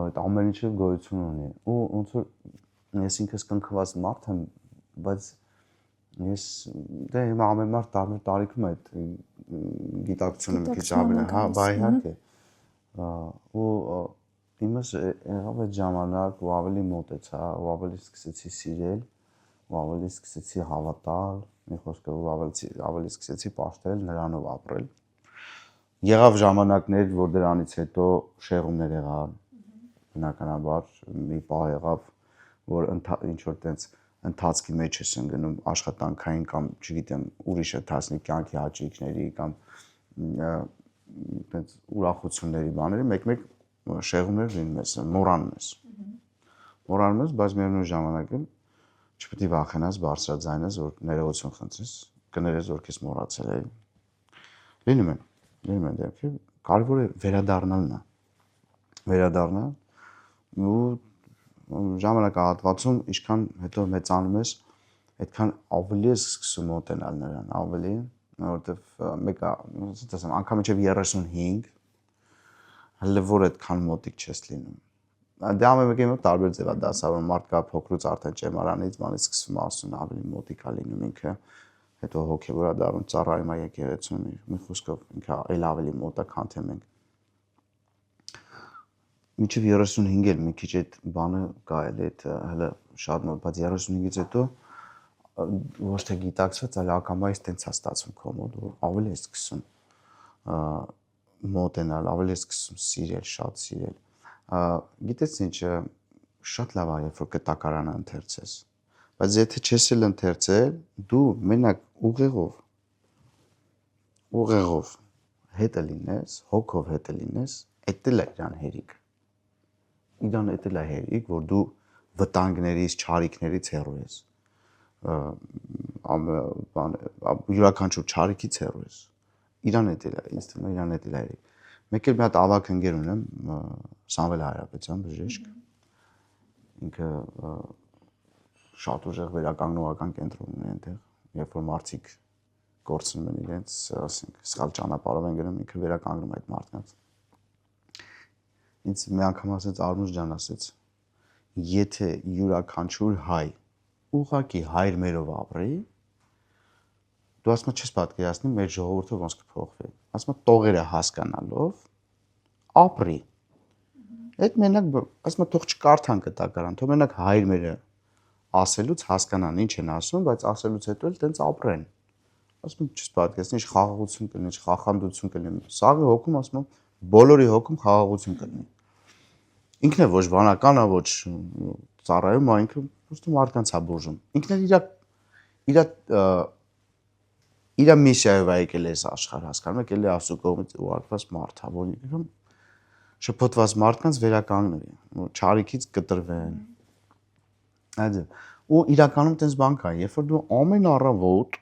այդ ամեն ինչը գոյություն ունի ու ոնց որ ես ինքս կնքված մարդ եմ բայց ես դե հիմա ամեն մարդ տարբեր տարիքում է այդ գիտակցությունը մի քիչ ավելի հա բայ իհարկե ու իմս եղավ այդ ժամանակ ու ավելի մոտեցա ու ավելի սկսեցի սիրել ու ավելի սկսեցի հավատալ մի խոսքով ավելի սկսեցի պաշտել նրանով ապրել եղավ ժամանակներ որ դրանից հետո շեղումներ եղան բնականաբար մի պահ եղավ որ ինչ որ տենց ընթացքի մեջ ես ընկնում աշխատանքային կամ չգիտեմ ուրիշ ընթացքի կյանքի հաճույքների կամ տենց ուրախությունների բաների մեկ-մեկ շեղումներ լինում ես մոռանում ես Մոռանում ես, բայց միևնույն ժամանակ էլ չպետք է վախենաս բարձրաձայնես, որ ներողություն խնդրես, կներես, որ քեզ մոռացել է։ Լինում են դեպքեր, կարևոր է վերադառնալն է։ Վերադառնալ ու ժամանակահատվածում ինչքան հետո մեծանում ես, այդքան ավելի ես սկսում մոտենալ նրան, ավելի, որովհետև մեկը, ասեմ, անգամ մինչև 35 հələ որ այդքան մոտիկ չես լինում։ Դե ամեն մեկի մոտ տարբեր ձև է դասավորում, մարդկա փոքրուց արդեն ճեմարանից բանից սկսվում ասում ավելի մոտիկ է լինում ինքը, հետո հոգևոր է դառնում, ծառայում է եկեղեցուն, մի խոսքով ինքը այլ ավելի մոտ է, քան թե մենք։ Մինչև 35 էլ մի քիչ այդ բանը կա էլի, այդ հələ շատ մոտ, բայց 35-ից հետո ոչ թե գիտակցված, այլ ակամայից տենց է ստացվում քո մոտ, որ ավելի է սկսում մոտենալ, ավելի է սկսում սիրել, շատ սիրել։ Գիտես ինչ, շատ լավ է, երբ որ կտակարանը ընթերցես, բայց եթե չես էլ ընթերցել, դու մենակ ուղեղով հետը լինես, հոգով հետը լինես, էդ էլ է իրան հերիք։ Իրան էդ էլ է հերիք, որ դու վտանգներից, չարիքներից հեռու ես։ Յուրաքանչյուր չարիքից հեռու ես։ Իրան էդ էլ է, ինձ թվում է իրան էդ էլ է հերիք։ Մեկ էլ մի հատ ավագ ընկեր ունեմ, Սամվել Հայրապետյան, բժիշկ, ինքը շատ ուժեղ վերականգնողական կենտրոն ունի այնտեղ, երբ որ մարդիկ կորցնում են իրենց, ասենք, սխալ ճանապարհով են գնում, ինքը վերականգնում այդ մարդկանց։ Ինձ մի անգամ ասեց Արմուշ ջան, ասեց, եթե յուրաքանչյուր հայ ուղղակի հայր մերով ապրի, դու ասում չես պատկերացնի մեր ժողովուրդը ոնց կփոխվի։ Ասում տողերը հասկանալով ապրի։ Այդ մենակ, ասում թող չկարդան կտակարան, թող մենակ հայր մերը ասելուց հասկանան ինչ են ասում, բայց ասելուց հետո էլ տենց ապրեն։ Ասում չես պատկերացնի, ինչ խաղաղություն կլինի, ինչ խախանդություն կլինի։ Սաղի հոգում ասում բոլորի հոգում խաղաղություն կլինի։ Ինքն է ոչ բանական է, ոչ ծառայում է, ինքը ուստի մարդկանց է բուժում։ Ինքն էլ իր միսիայով է եկել այս աշխարհ, հասկանում եք, էլի Աստծո կողմից ուղարկված մարդ է, որ ինքը շփոթված մարդկանց վերականգնվի, որ չարիքից կտրվեն։ Այդը։ Ու իրականում տես բան կա, երբ որ դու ամեն առավոտ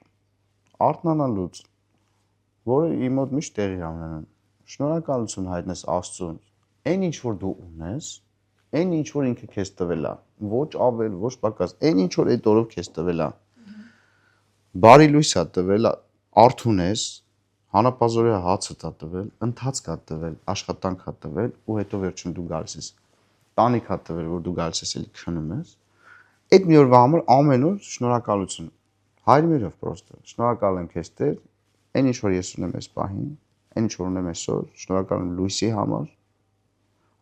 արթնանալուց, որը իմ մոտ միշտ տեղի ունենում, շնորհակալություն հայտնես Աստծուն, այն ինչ որ դու ունես, այն ինչ որ ինքը քեզ տվել է, ոչ ավել, ոչ պակաս, այն ինչ որ այդ օրով քեզ տվել է, բարի լույս է տվել, արթուն ես, հանապազորյա հացը տա տվել, ընթացք է տվել, աշխատանք է տվել, ու հետո վերջում դու գալիս ես, տանիք է տվել, որ դու գալիս ես էլի քնում ես, այդ մի օրվա համար ամեն օր շնորհակալություն, հայր մերով պրոստը, շնորհակալ եմ քեզ Տեր, այն ինչ որ ես ունեմ այս պահին, այն ինչ որ ունեմ այսօր, շնորհակալ եմ լույսի համար,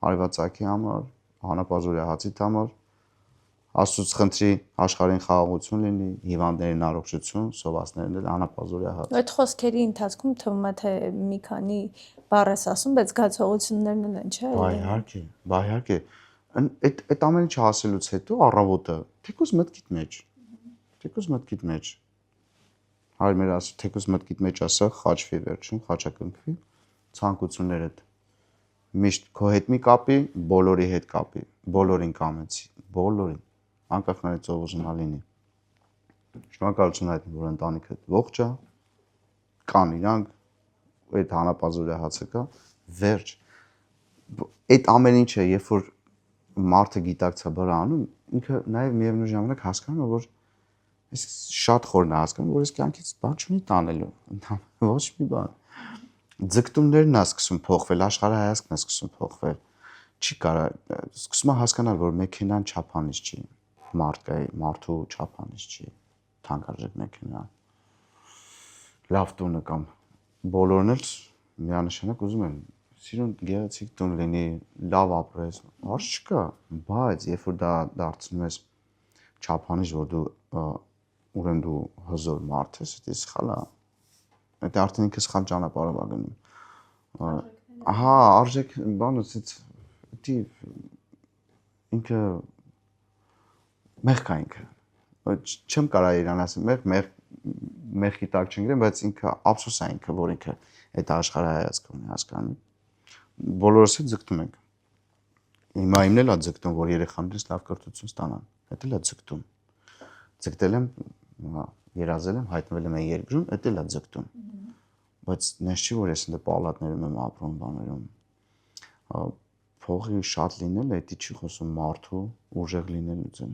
արևածագի համար, հանապազորյա հացիդ համար, Աստծուց խնդրի աշխարհին խաղաղություն լինի, հիվանդներին առողջություն, սովածներին էլ անապազորյա հաց։ Այդ խոսքերի ընթացքում թվում է թե մի քանի բառ ես ասում, բայց զգացողություններն են, չէ՞։ Բա իհարկե։ Այդ ամեն ինչը ասելուց հետո առավոտը թեկուզ մտքիդ մեջ։ Հայր մեր ասում, թեկուզ մտքիդ մեջ ասա, խաչվի վերջում, խաչակնքվի, ցանկություններդ միշտ քո հետ մի կապի, բոլորի հետ կապի, բոլորին կամեցի, բոլորին, անկախ նրանից ով ուզում լինի։ Շնորհակալություն հայտնի, որ ընտանիքդ ողջ է, կան իրանք, այդ հանապազորյա հացը կա, վերջ։ Այդ ամեն ինչը, երբ որ մարդը գիտակցաբար անում, ինքը նաև միևնույն ժամանակ հասկանում է, որ ես շատ խորն է հասկանում, որ ես կյանքից բան չունի տանելու, ոչ մի բան։ Ձգտումներն է սկսում փոխվել, աշխարհայացքն է սկսում փոխվել։ Չի կարա, սկսում է հասկանալ, որ մեքենան չափանիշ չի, մարդու չափանիշ չի, թանկարժեք մեքենա։ Լավ տունը կամ բոլորն էլ միանշանակ ուզում են սիրուն գեղեցիկ տուն լինի, լավ ապրես, հարց չկա, բայց երբ որ դա դարձնում ես չափանիշ, որ դու ուրեմն դու հզոր մարդ ես, դա սխալ է։ Դա արդեն ինքը սխալ ճանապարհով է գնում։ Ահա, արժեք բանը, դա ինքը մեղք է ինքը։ Չեմ կարա իրան ասեմ, մեղքի տակ չընկնեմ, բայց ինքը ափսոս է ինքը, որ ինքը այդ աշխարհայացք ունի, հասկանում եք։ Բոլորս էլ ձգտում ենք։ Հիմա իմն էլ է ձգտում, որ երեխաներից լավ կրթություն ստանան։ Դա էլ է ձգտում։ Ձգտել եմ, երազել եմ, հայտնվել եմ երկրում, դա էլ է ձգտում։ Բայց նես չի որ ես ընդ պալատներում եմ ապրում, բաներում։ Փողի շատ լինել, դա չի խոսում մարդու ուժեղ լինելուց է։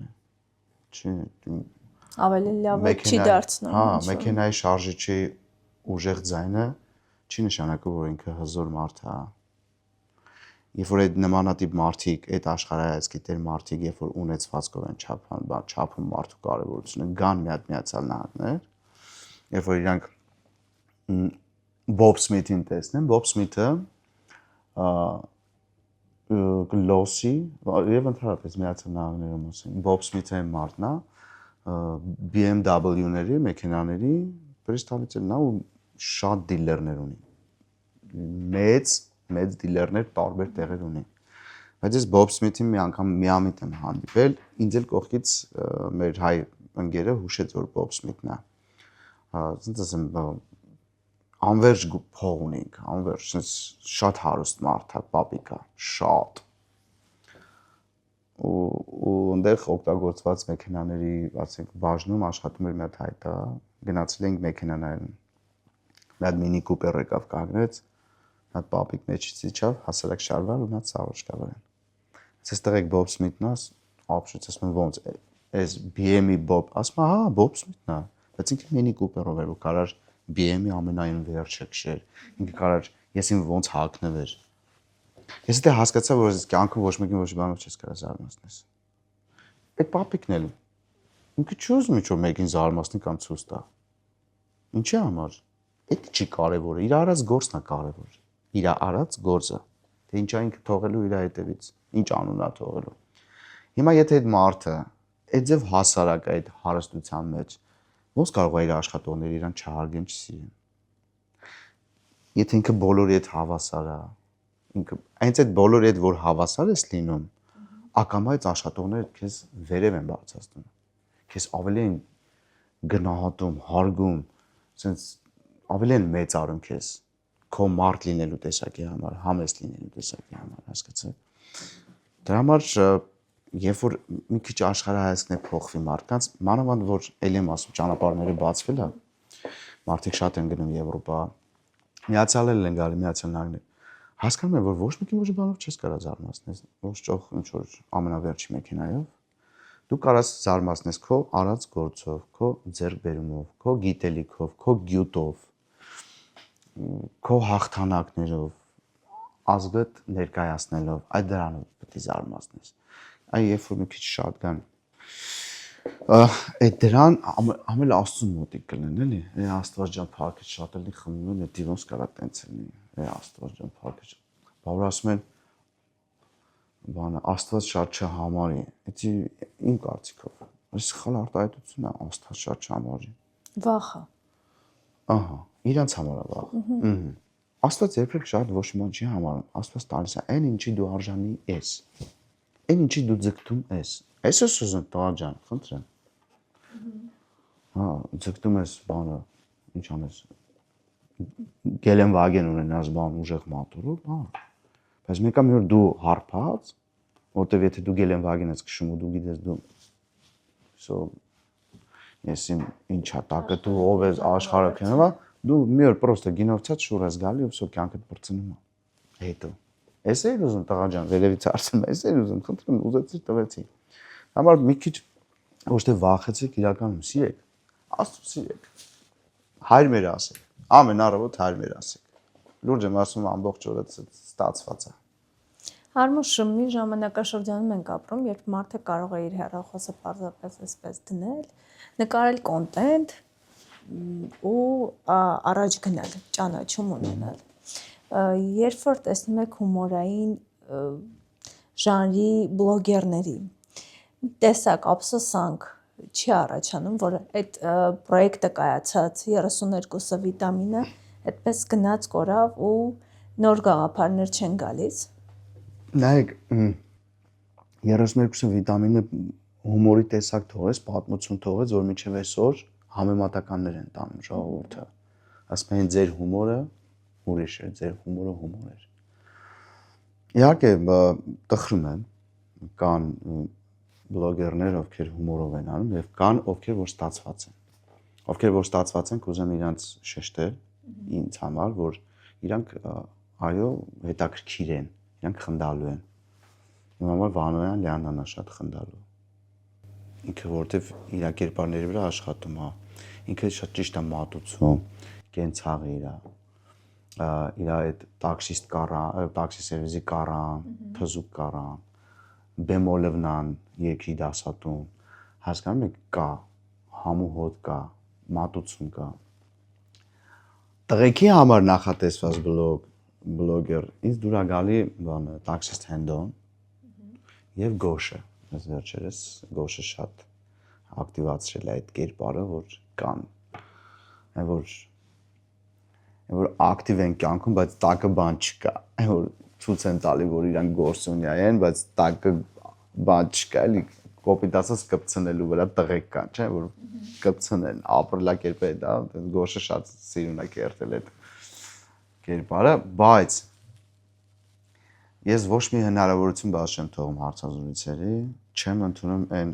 Չի, Ավելի լավ չի դարձնում։ Հա, մեքենայի շարժիչի ուժեղ ձայնը չի նշանակում, որ ինքը հզոր մարդ է։ Երբ որ այդ նմանատիպ մարդիկ, այդ աշխարհայացքի տեր մարդիկ, երբ որ ունեցվածքով են չափում մարդու կարևորությունը, գան մի հատ Միացյալ Նահանգներ, երբ որ իրանք Bob Smith-ին տեսնեն, Bob Smith-ը գլոսի եւ ընդհանրապես Միացյալ Նահանգներում ասենք, Bob Smith-ը մարդն է, BMW-ների, մեքենաների представителն է ու շատ դիլերներ ունի։ Մեծ դիլերներ տարբեր տեղեր ունի։ Բայց ես Bob Smith-ին մի անգամ միամիտ եմ հանդիպել, ինձ էլ կողքից մեր հայ ընկերը հուշեց, որ Bob Smith-ն է։ Ասենց ասեմ, անverջ փող ունի, անverջ, շատ հարուստ մարդ է, պապիկ է, շատ։ Ու այնտեղ օգտագործված մեքենաների, ասենք, բաժնում աշխատում էր մի հատ հայտա, գնացել ենք մեքենաներն։ Մի հատ մինի կուպեր եկավ կանգնեց, մի հատ պապիկ մեջից իջավ, հասարակ շարվար ու մի հատ սառոջկա վրան։ Ես տեղ Bob Smith-ն է, ապշուց ասում ոնց, այս BM-ի Bob, ասում հա, Bob Smith-ն է, բայց ինքը մինի կուպերով էր ու կարար BM-ի ամենայն վերջը քշեր։ Ինքը կարար ես ին ոնց հակնվեր։ Ես դե հասկացա, որ ես կյանքում ոչ մեկին ոչ մի բանով չես կարա զարմացնես։ Այդ պապիկն էլ ինքը չուզում է որ մեկին զարմացնի կամ ցույց տա։ Ինչի համար։ Այդ չի կարևորը, իր արած գործն է կարևոր։ Իր արած գործը։ Թե ինչա ինքը թողելու իր հետևից, ինչ անուն է թողելու։ Հիմա եթե այդ մարդը այդ ձև հասարակ այդ հարստության մեջ ոնց կարող է իր աշխատողները իրան չհարգեն, չսիրեն։ Եթե ինքը բոլորի հետ հավասար է, ինքը այնց այդ բոլորի հետ որ հավասար ես լինում, ակամա այդ աշխատողները քեզ վերև են բարձրացնում։ Քեզ ավելի են գնահատում, հարգում, sense ավելի են մեծարում քեզ քո մարդ լինելու տեսակի համար, համեստ լինելու տեսակի համար, հասկացա՞ք։ Դրա համար երբ որ մի քիչ աշխարհայացքն է փոխվի մարդկանց, մանավանդ որ ել եմ ասում ճանապարհները բացվել է, մարդիկ շատ են գնում Եվրոպա, միացյալել են գալի Միացյալ Նահանգներ։ Հասկանում եմ, որ ոչ մեկին ոչ բանով չես կարա զարմացնես, ոչ ճոխ ինչ որ ամենավերջի մեքենայով։ Դու կարաս զարմացնես քո արած գործով, քո ձեռքբերումով, քո գիտելիքով, քո գյուտով, քո հաղթանակներով, ազգդ ներկայացնելով, այդ դրանով պետք է զարմացնես։ Այ երբ որ մի քիչ շատ կան այդ դրան ամեն Աստծուն մոտիկ կլինեն, էլի։ Է Աստված ջան, փառքը շատ էլի խմում են, դի ոնց կարա տենց լինի։ Է Աստված ջան, փառքը։ Բավար ասում են բանը Աստված շատ չհամարի։ Էդի իմ կարծիքով։ Այս սխալ արտահայտություն է, Աստված շատ չհամարի։ Վախը։ Ահա, իրանց համար է վախը։ Աստված երբեք շատ ոչ մի բան չի համարում։ Աստված տալիս է այն ինչի դու արժանի ես։ Այն ինչի դու ձգտում ես։ Այսօս ուզում տղա ջան, խնդրեմ։ Հա, ձգտում ես բանը, ինչ անես։ Գելենվագեն ունենաս բան ուժեղ մատուրով, հա։ Բայց մեկը մի օր դու հարբած, որտեվ եթե դու Գելենվագեն ես քշում ու դու գիտես դու ես ինչա տակը դու ով ես աշխարհը քննਵਾ, դու մի օր պրոստը գինովցած շուր ես գալի ու սո կյանքդ բրցնում է։ Հետո Էս էր ուզում տղա ջան, վերևից արցնում, էս էր ուզում, խնդրում, ուզեցի տվեցի։ Համար մի քիչ ոչ թե վախեցեք, իրականում սիրեք, Աստծո սիրեք։ Հայր մեր ասեք, ամեն առավոտ հայր մեր ասեք։ Լուրջ եմ ասում, ամբողջ օրը ստացված է։ Հարմուշ մի ժամանակաշրջանում ենք ապրում, երբ մարդը կարող է իր հեռախոսը պարզապես այսպես դնել, նկարել կոնտենտ ու առաջ գնալ, ճանաչում ունենալ։ Երբ որ տեսնում եք հումորային ժանրի բլոգերների, տեսակ ափսոսանք չի առաջանում, որ այդ պրոյեկտը կայացած 32-ը վիտամինը այդպես գնաց կորավ ու նոր գաղափարներ չեն գալիս։ Նայեք, 32-ը վիտամինը հումորի տեսակ թողեց, պատմություն թողեց, որ մինչև այսօր համեմատականներ են տանում ժողովուրդը։ Ասում են ձեր հումորը ուրիշ է, ձեր հումորը հումոր էր։ Իհարկե, տխրում եմ, կան բլոգերներ, ովքեր հումորով են անում եւ կան ովքեր որ ստացված են։ Ովքեր որ ստացված են, կուզեմ իրանց շեշտել ինձ համար, որ իրանք այո, հետաքրքիր են, իրանք խնդալու են։ Իմ համար Վանոյան Լեաննան է շատ խնդալու։ Ինքը որտեվ իր կերպարների վրա աշխատում է, ինքը շատ ճիշտ է մատուցում, կենցաղ իր այդ տաքսիստ կարան, տաքսի սերվիսի կարան, թզուկ կարան, բեմոլևնան երկրի դասատուն, հասկանում եք կա, համու հոտ կա, մատուցում կա։ Տղեկի համար նախատեսված բլոգեր, ինձ դուր է գալի բանը տաքսիստ Հենդոն եւ Գոշը, ես վերջերս Գոշը շատ ակտիվացրել է այդ կերպարը, որ կան, որ ակտիվ են կյանքում, բայց տակը բան չկա, որ ցույց են տալի, որ իրանք գործունյա են, բայց տակը բան չկա, էլի կոպիտ ասած կպցնելու վրա տղեկ կան, չէ, որ կպցնեն, ապրելակերպը է դա, Գոշը շատ սիրուն է կերտել այդ կերպարը, բայց ես ոչ մի հնարավորություն բաց չեմ թողում հարցազրույցերի, չեմ ընդունում այն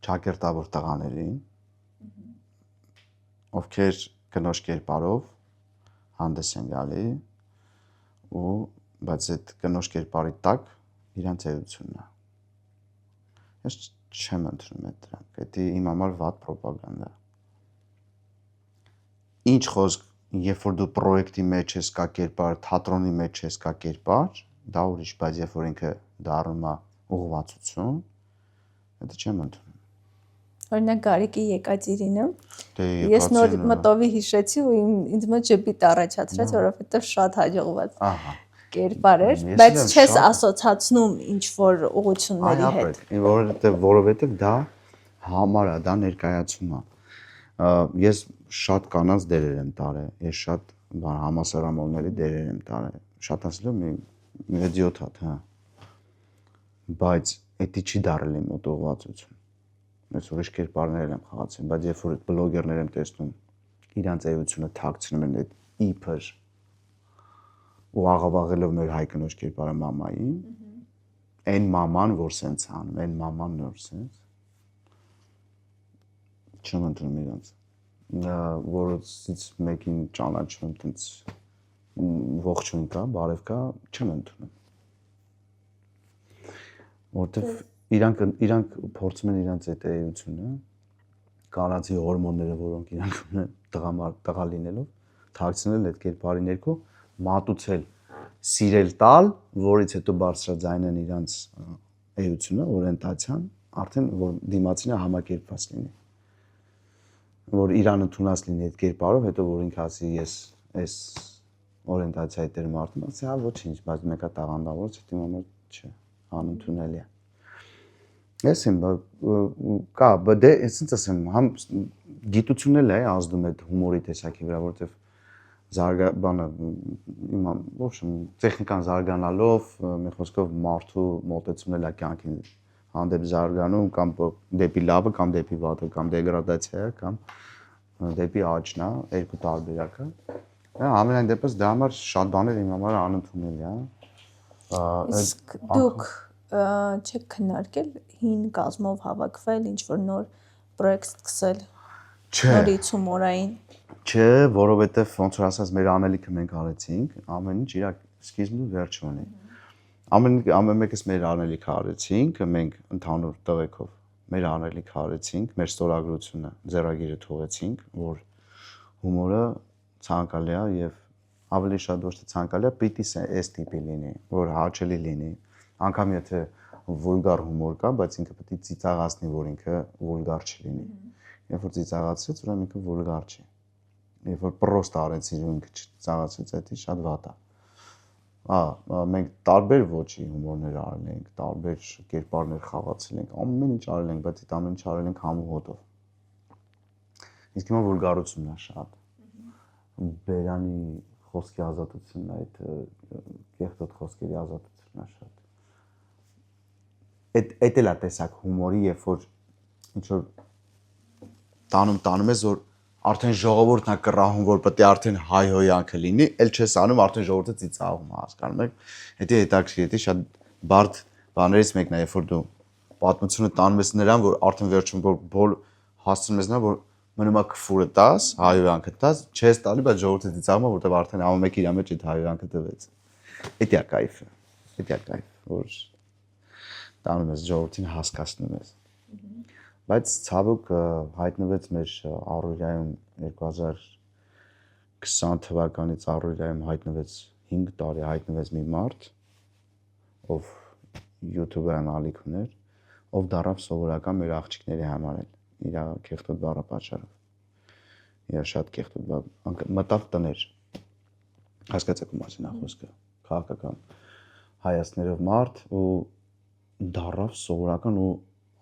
ճակերտավոր տղաներին, ովքեր կնոջ կերպարով հանդես են գալի ու բայց այդ կնոջ կերպարի տակ իրանց էությունն է։ Ես չեմ ընդունում այդ դրանք, դա իմ համար վատ պրոպագանդա։ Ինչ խոսք, երբ որ դու պրոյեկտի մեջ ես կա կերպար, թատրոնի մեջ ես կա կերպար, դա ուրիշ, բայց երբ որ ինքը դառնում է ուղղվածություն, դա չեմ ընդունում։ Օրինակ Գարիկի Եկատերինը, ես նոր մտովի հիշեցի ու ինձ մոտ ժպիտ առաջացրեց, որովհետև շատ հաջողված կերպար էր, բայց չես ասոցացնում ինչ որ ուղղությունների հետ։ Որովհետև դա համար է, դա ներկայացում է։ Ես շատ կանանց դերեր եմ տարել, ես շատ համասարամոլների դերեր եմ տարել, շատ ասելով մի 7 հատ, հա։ Բայց դա չի դարել իմ մոտ ուղղվածություն։ Ես ուրիշ կերպարներ եմ խաղացել, բայց երբ որ բլոգերներ եմ տեսնում, իրանց էությունը թաքցնում են այդ իբր ու աղավաղելով մեր հայ կնոջ կերպարը մամային, այն մաման, որ սենց անում, այն մաման նոր սենց, չեմ ընդունում իրանց, որոցից մեկին ճանաչում տենց ողջույն կա, բարև կա, չեմ ընդունում, որտև իրանք փորձում են իրանց այդ էությունը, կանացի հորմոնները, որոնք իրանք ունեն տղա լինելով, թաքցնել այդ կերպարի ներքո, մատուցել, սիրել տալ, որից հետո բարձրաձայնեն իրանց էությունը, օրենտացիան, արդեն որ դիմացինը համակերպված լինի, որ իրան ընդունած լինի այդ կերպարով, հետո որ ինքը ասի ես այս օրենտացիայի տեր մարդում, ասի հա ոչինչ, բայց մեկը տաղանդավոր, դա իմ համար չէ, անընդունելի է։ Ես եմ կա, բայց դե ասենց ասեմ, համ գիտությունն էլ է ազդում այդ հումորի տեսակի վրա, որովհետև բանը իմ ոբշեմ տեխնիկան զարգանալով, մի խոսքով մարդու մոտեցումն էլ է կյանքին հանդեպ զարգանում կամ դեպի լավը կամ դեպի վատը կամ դեգրադացիա կամ դեպի աճն է, երկու տարբերակ է։ Ամենայն դեպս դա համար շատ բաներ իմ համար անընդունելի է։ Իսկ դուք չեք քննարկել հին կազմով հավաքվել, ինչ որ նոր պրոյեկտ սկսել։ Նորից հումորային։ Չէ, որովհետև ոնց որ ասած մեր անելիքը մենք արեցինք, ամեն ինչ իր սկիզբն ու վերջը ունի։ Ամեն մեկս մեր անելիքը արեցինք, մենք ընդհանուր տղեկով մեր անելիքը արեցինք, մեր ստորագրությունը, ձեռագիրը թողեցինք, որ հումորը ցանկալի է եւ ավելի շատ ոչ թե ցանկալի է, պիտի այս տիպի լինի, որ հաճելի լինի։ Անկամ եթե վուլգար հումոր կա, բայց ինքը պետք է ծիծաղացնի, որ ինքը վուլգար չլինի։ Երբ որ ծիծաղացրեց, ուրեմն ինքը վուլգար չի։ Երբ որ պրոստ արեցի ու ինքը չծիծաղացրեց, դա շատ վատ է։ Մենք տարբեր ոճի հումորներ արել ենք, տարբեր կերպարներ խաղացել ենք, ամեն ինչ արել ենք, բայց այդ ամեն ինչ արել ենք համու հոտով։ Իսկ հիմա վուլգարությունն է շատ։ Բերանի խոսքի ազատությունն է, այդ կեղտոտ խոսքերի ազատությունն է շատ։ Այդ էլ է տեսակ հումորի, երբ որ ինչ որ տանում ես, որ արդեն ժողովուրդն է կռահում, որ պետք է արդեն հայհոյանքը լինի, էլ չես անում, արդեն ժողովուրդը ծիծաղում է, հասկանում եք։ Դա հետաքրքիր է, շատ բարդ բաներից մեկն է, երբ որ դու պատմությունը տանում ես նրան, որ արդեն վերջում որ հասցնում ես նա, որ մնում է քֆուրը տաս, հայհոյանքը տաս, չես տալի, բայց ժողովուրդը ծիծաղում է, որտեղ արդեն ամեն մեկը իր մեջ այդ հայհոյանքը տվեց։ Էդի է կայֆը։ Էդի է կայֆ, որ տանում ես ժողովրդին հասկացնում ես։ Բայց ցավոք հայտնվեց մեր առօրյայում 2020 թվականից առօրյայում հայտնվեց 5 տարի հայտնվեց մի մարդ, ով YouTube-յան ալիք ուներ, ով դառավ սովորական մեր աղջիկների համար էլ իր կեղտոտ բառը պատճառով։ Իր շատ կեղտոտ մտավ տներ։ Հասկացեք ու մասին է խոսքը։ Քաղաքական հայացքներով մարդ ու դառավ սովորական ու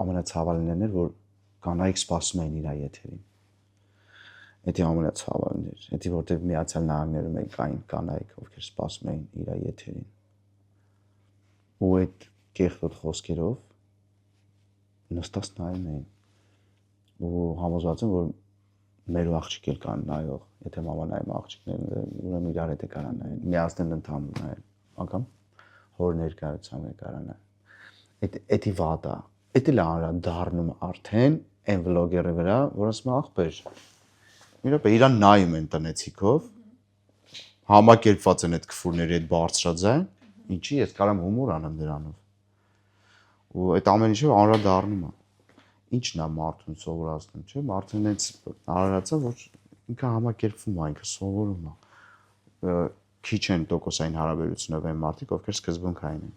ամենացավալին էր, որ կանայք սպասում էին իր եթերին։ Դա ամենացավալին էր։ Դա որտեղ Միացյալ Նահանգներում կային կանայք, ովքեր սպասում էին իր եթերին։ Ու այդ կեղտոտ խոսքերով նստած նայում էին։ Ու համոզված եմ, որ մեր աղջիկ էլ կան նայող, եթե մամանայում աղջիկներն ուրեմն իրար հետ է կարան նայեն, միացնել ընդհանուր նայեն, անգամ հոր ներկայությամբ է կարան նայեն։ Էդի վատա, էդ էլ դառնում արդեն այն վլոգերի վրա, որ ասում է ախպեր, իրան նայում են տնեցիկով, համակերպված են այդ քֆուրների այդ բարձրաձայն, ինչի ես կարամ հումոր անեմ դրանով։ Ու այդ ամեն ինչը անդրադառնում է։ Ինչն է մարդուն սովորացնում, չէ՞, մարդուն այնց արարածա, որ ինքը համակերպվում է, ինքը սովորում է։ Քիչ են տոկոսային հարաբերությունով այն մարդիկ, ովքեր սկզբունքային են։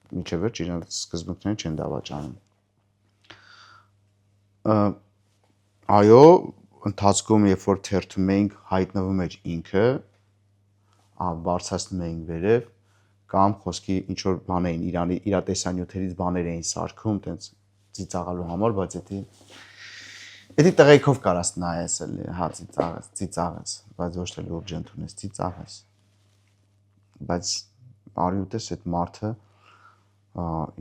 Մինչև վերջ իրենց սկզբունքներին չեն դավաճանում։ Այո, ընթացքում երբ որ թերթում էինք հայտնվում էր ինքը, բարձրացնում էինք վերև, կամ խոսքի ինչ որ բան էին իր տեսանյութերից բաներ էին սարքում, տենց ծիծաղալու համար, բայց էդի տղեկով կարաս նայես էլի, հա ծիծաղես, բայց ոչ թե լուրջ ընդունես, ծիծաղես։ Բայց արի ուտես այդ մարդը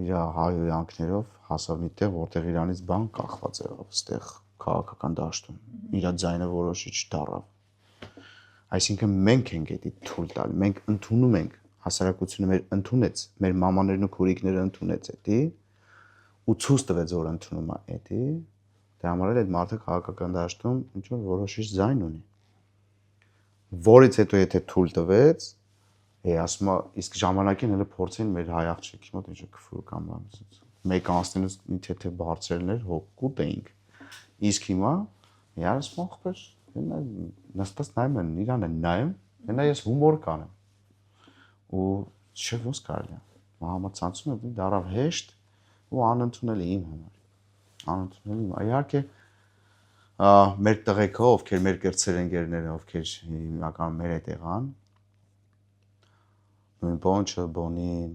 իր հայհոյանքներով հասավ մի տեղ, որտեղ իրանից բան կախված եղավ, այստեղ քաղաքական դաշտում, իր ձայնը որոշիչ դառավ։ Այսինքն մենք ենք էդի թույլ տալի, մենք ընդունում ենք, հասարակությունը մեր ընդունեց, մեր մամաներն ու քուրիկները ընդունեց էդի, ու ցույց տվեց, որ ընդունում է էդի, դե համար էլ այդ մարդը քաղաքական դաշտում ինչ որ որոշիչ ձայն ունի։ Որից հետո եթե թույլ տվեց, ասում է, իսկ ժամանակին հենց փորձեն մեր հայ աղջիկի մոտ ինչ քֆուր կամ մեկ անցնելուց մի թեթև բարձրելներ հոգուտ էինք։ Իսկ հիմա երես մոխբեր նստած նայում են, իրան են նայում, հենա ես հումոր կանեմ։ Ու չէ ոնց կարելի է։ Համացանցումը դարավ հեշտ ու անընդունելի իմ համար։ Անընդունելի իմ։ Իհարկե մեր տղեկով, ովքեր մեր կրտսեր ընկերները, ովքեր հիմնականում մեր հետ եղան, նույն Պոնչը, Բոնին,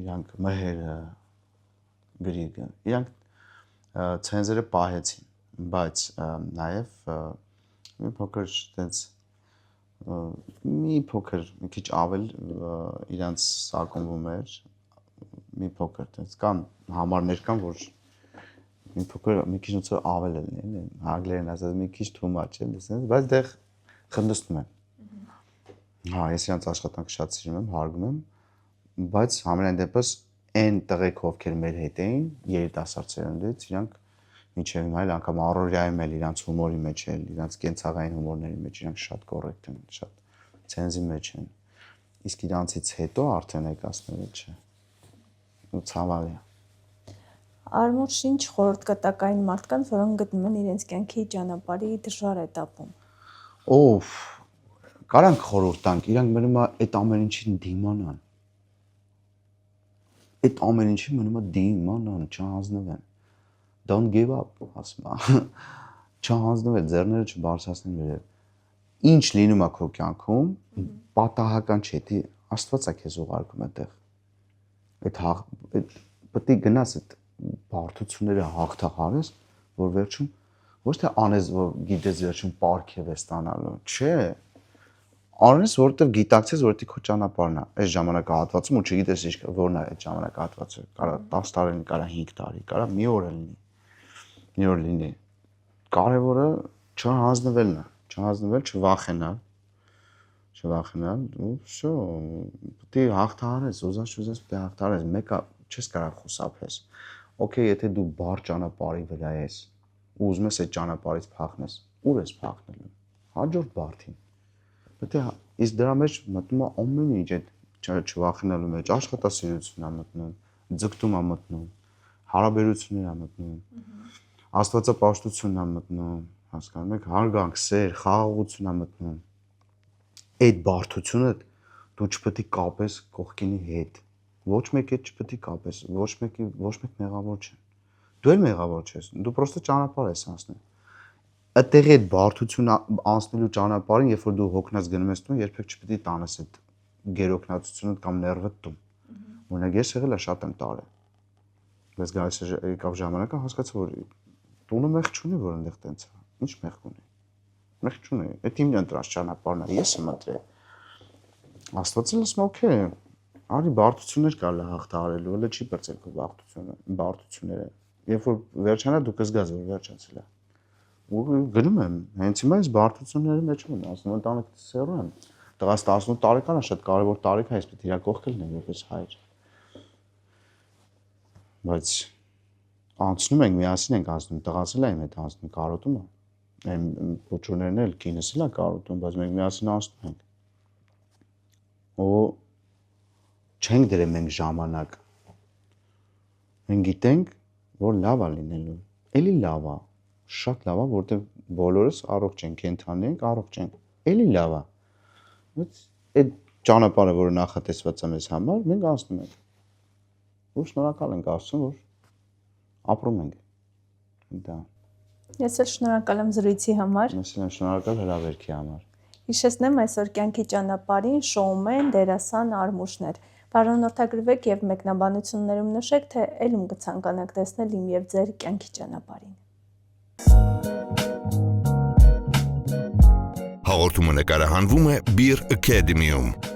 իրանք Մհերը, Գրիգը, իրանք ցենզերը պահեցին, բայց նաև մի փոքր տենց մի փոքր մի քիչ ավել իրանց սակումվում էր, մի փոքր տենց կան համարներ կան, որ մի փոքր մի քիչ ոնց որ ավել է լինի, հանգլերեն ասած մի քիչ too much է, բայց դեռ խնդրում եմ։ Հա, ես իրանց աշխատանքը շատ սիրում եմ, հարգում եմ, բայց համենայն դեպս այն տղեկ ովքեր մեր հետ էին, երիտասարդ սերունդից, իրանք մինչև հիմա էլ անգամ առօրյայում էլ իրանց հումորի մեջ էլ, իրանց կենցաղային հումորների մեջ իրանք շատ կոռեկտ են, շատ ցենզի մեջ են։ Իսկ իրանցից հետո արդեն եկածները չէ։ Ու ցավալի է։ Արմուշ, ինչ խորհուրդ կտակ այն մարդկանց, որոնք գտնում են իրենց կյանքի ճանապարհի դժվար էտապում։ Օֆ, կարանք խորհուրդ տանք, իրանք մնում է այդ ամեն ինչին դիմանան։ Այդ ամեն ինչին մնում է դիմանան, չհանձնվեն։ Don't give up, ասում է։ Չհանձնվել, ձեռները չբարձրացնեն վերև։ Ինչ լինում է քո կյանքում, պատահական չէ, դի Աստված է քեզ ուղարկում այդտեղ։ Այդ պետք է գնաս այդ բարդությունները հաղթահարես, որ վերջում ոչ թե անես, որ գիտես վերջում պարգև է ստանալու, չէ։ Անես, որովհետև գիտակցես, որ դա քո ճանապարհն է։ Այս ժամանակահատվածում ու չգիտես ինչ որն է այդ ժամանակահատվածը։ Կարա 10 տարի լինի, կարա 5 տարի, կարա մի օր լինի։ Մի օր լինի։ Կարևորը չհանձնվելն է, չհանձնվել, չվախենալ, Չվախենալ, ու շո, դի հաղթահարես, ուզած պետք է հաղթահարես, մեկը չես կարող խուսափես։ Okay, եթե դու բար ճանապարհի վրա ես, ու ուզում ես այդ ճանապարհից փախնես, ուր ես փախնելու։ Հաջորդ բարդին։ Պետք է իսկ դրա մեջ մտնում է ամեն ինչ այդ չվախենալու մեջ, աշխատասիրությունն է մտնում, ձգտում է մտնում, հարաբերություններ է մտնում, աստվածապաշտությունն է մտնում, հասկանում եք, հարգանք, սեր, խաղաղություն է մտնում։ Այդ բարդությունը դու չպետք է կապես կողքինի հետ։ Ոչ մեկ հետ չպետք է կապես, ոչ մեկ մեղավոր չէ։ Դու էլ մեղավոր չես, դու պրոստը ճանապարհ ես անցնում։ Այդտեղի այդ բարդությունը անցնելու ճանապարհին, երբ որ դու հոգնած գնում ես տուն, երբեք չպետք է տանես այդ գերօգնածությունը կամ ներվդ տուն։ Օրինակ ես եղել եմ շատ եմ տարել։ Բայց գալիս եկավ ժամանակը հասկացա, որ տունը մեղ չունի, որ այնտեղ տենց է։ Ինչ մեղ ունի։ Մեղ չունի։ Այդ իմ ընտրած ճանապարհն է, ես եմ ընտրել։ Աստվածը ասում օքեյ, արի բարդություններ կա հաղթահարելու, հələ չի բրծել քո բարդությունները։ Երբ որ վերջանա դու կզգաս, որ վերջացել է։ Ու գնում եմ, հենց հիմա այս բարդությունների մեջ եմ, ասում ընտանիքս սեռում եմ։ Տղաս 18 տարեկան է, շատ կարևոր տարիք է, ես պետք է իր կողքել լինեմ որպես հայր։ Բայց անցնում ենք, միասին ենք անցնում, տղաս էլ է իմ հետ անցնում, կարոտում է։ Այն փոչորներն էլ կինս էլ է կարոտում, բայց մենք միասին անցնում ենք։ Ու չենք դրել մենք ժամանակ։ Մենք գիտենք, որ լավ է լինելու։ Էլի լավ է, շատ լավ է, որտեղ բոլորս առողջ ենք, կենդանի ենք, առողջ ենք։ Էլի լավ է։ Բայց այդ ճանապարհը, որը նախատեսված է մեզ համար, մենք անցնում ենք։ Ու շնորհակալ ենք Աստծուն, որ ապրում ենք։ Դա։ Ես էլ շնորհակալ եմ զրույցի համար։ Ես էլ եմ շնորհակալ հրավերքի համար։ Հիշեցնեմ այսօր կյանքի ճանապարհին շոումեն, դերասան, արմուշներ։ Բաժանորդագրվեք եւ մեկնաբանություններում նշեք, թե ելում կցանկանաք տեսնել իմ եւ ձեր կյանքի ճանապարհին։ Հաղորդումը նկարահանվում է Beer Academy-ում։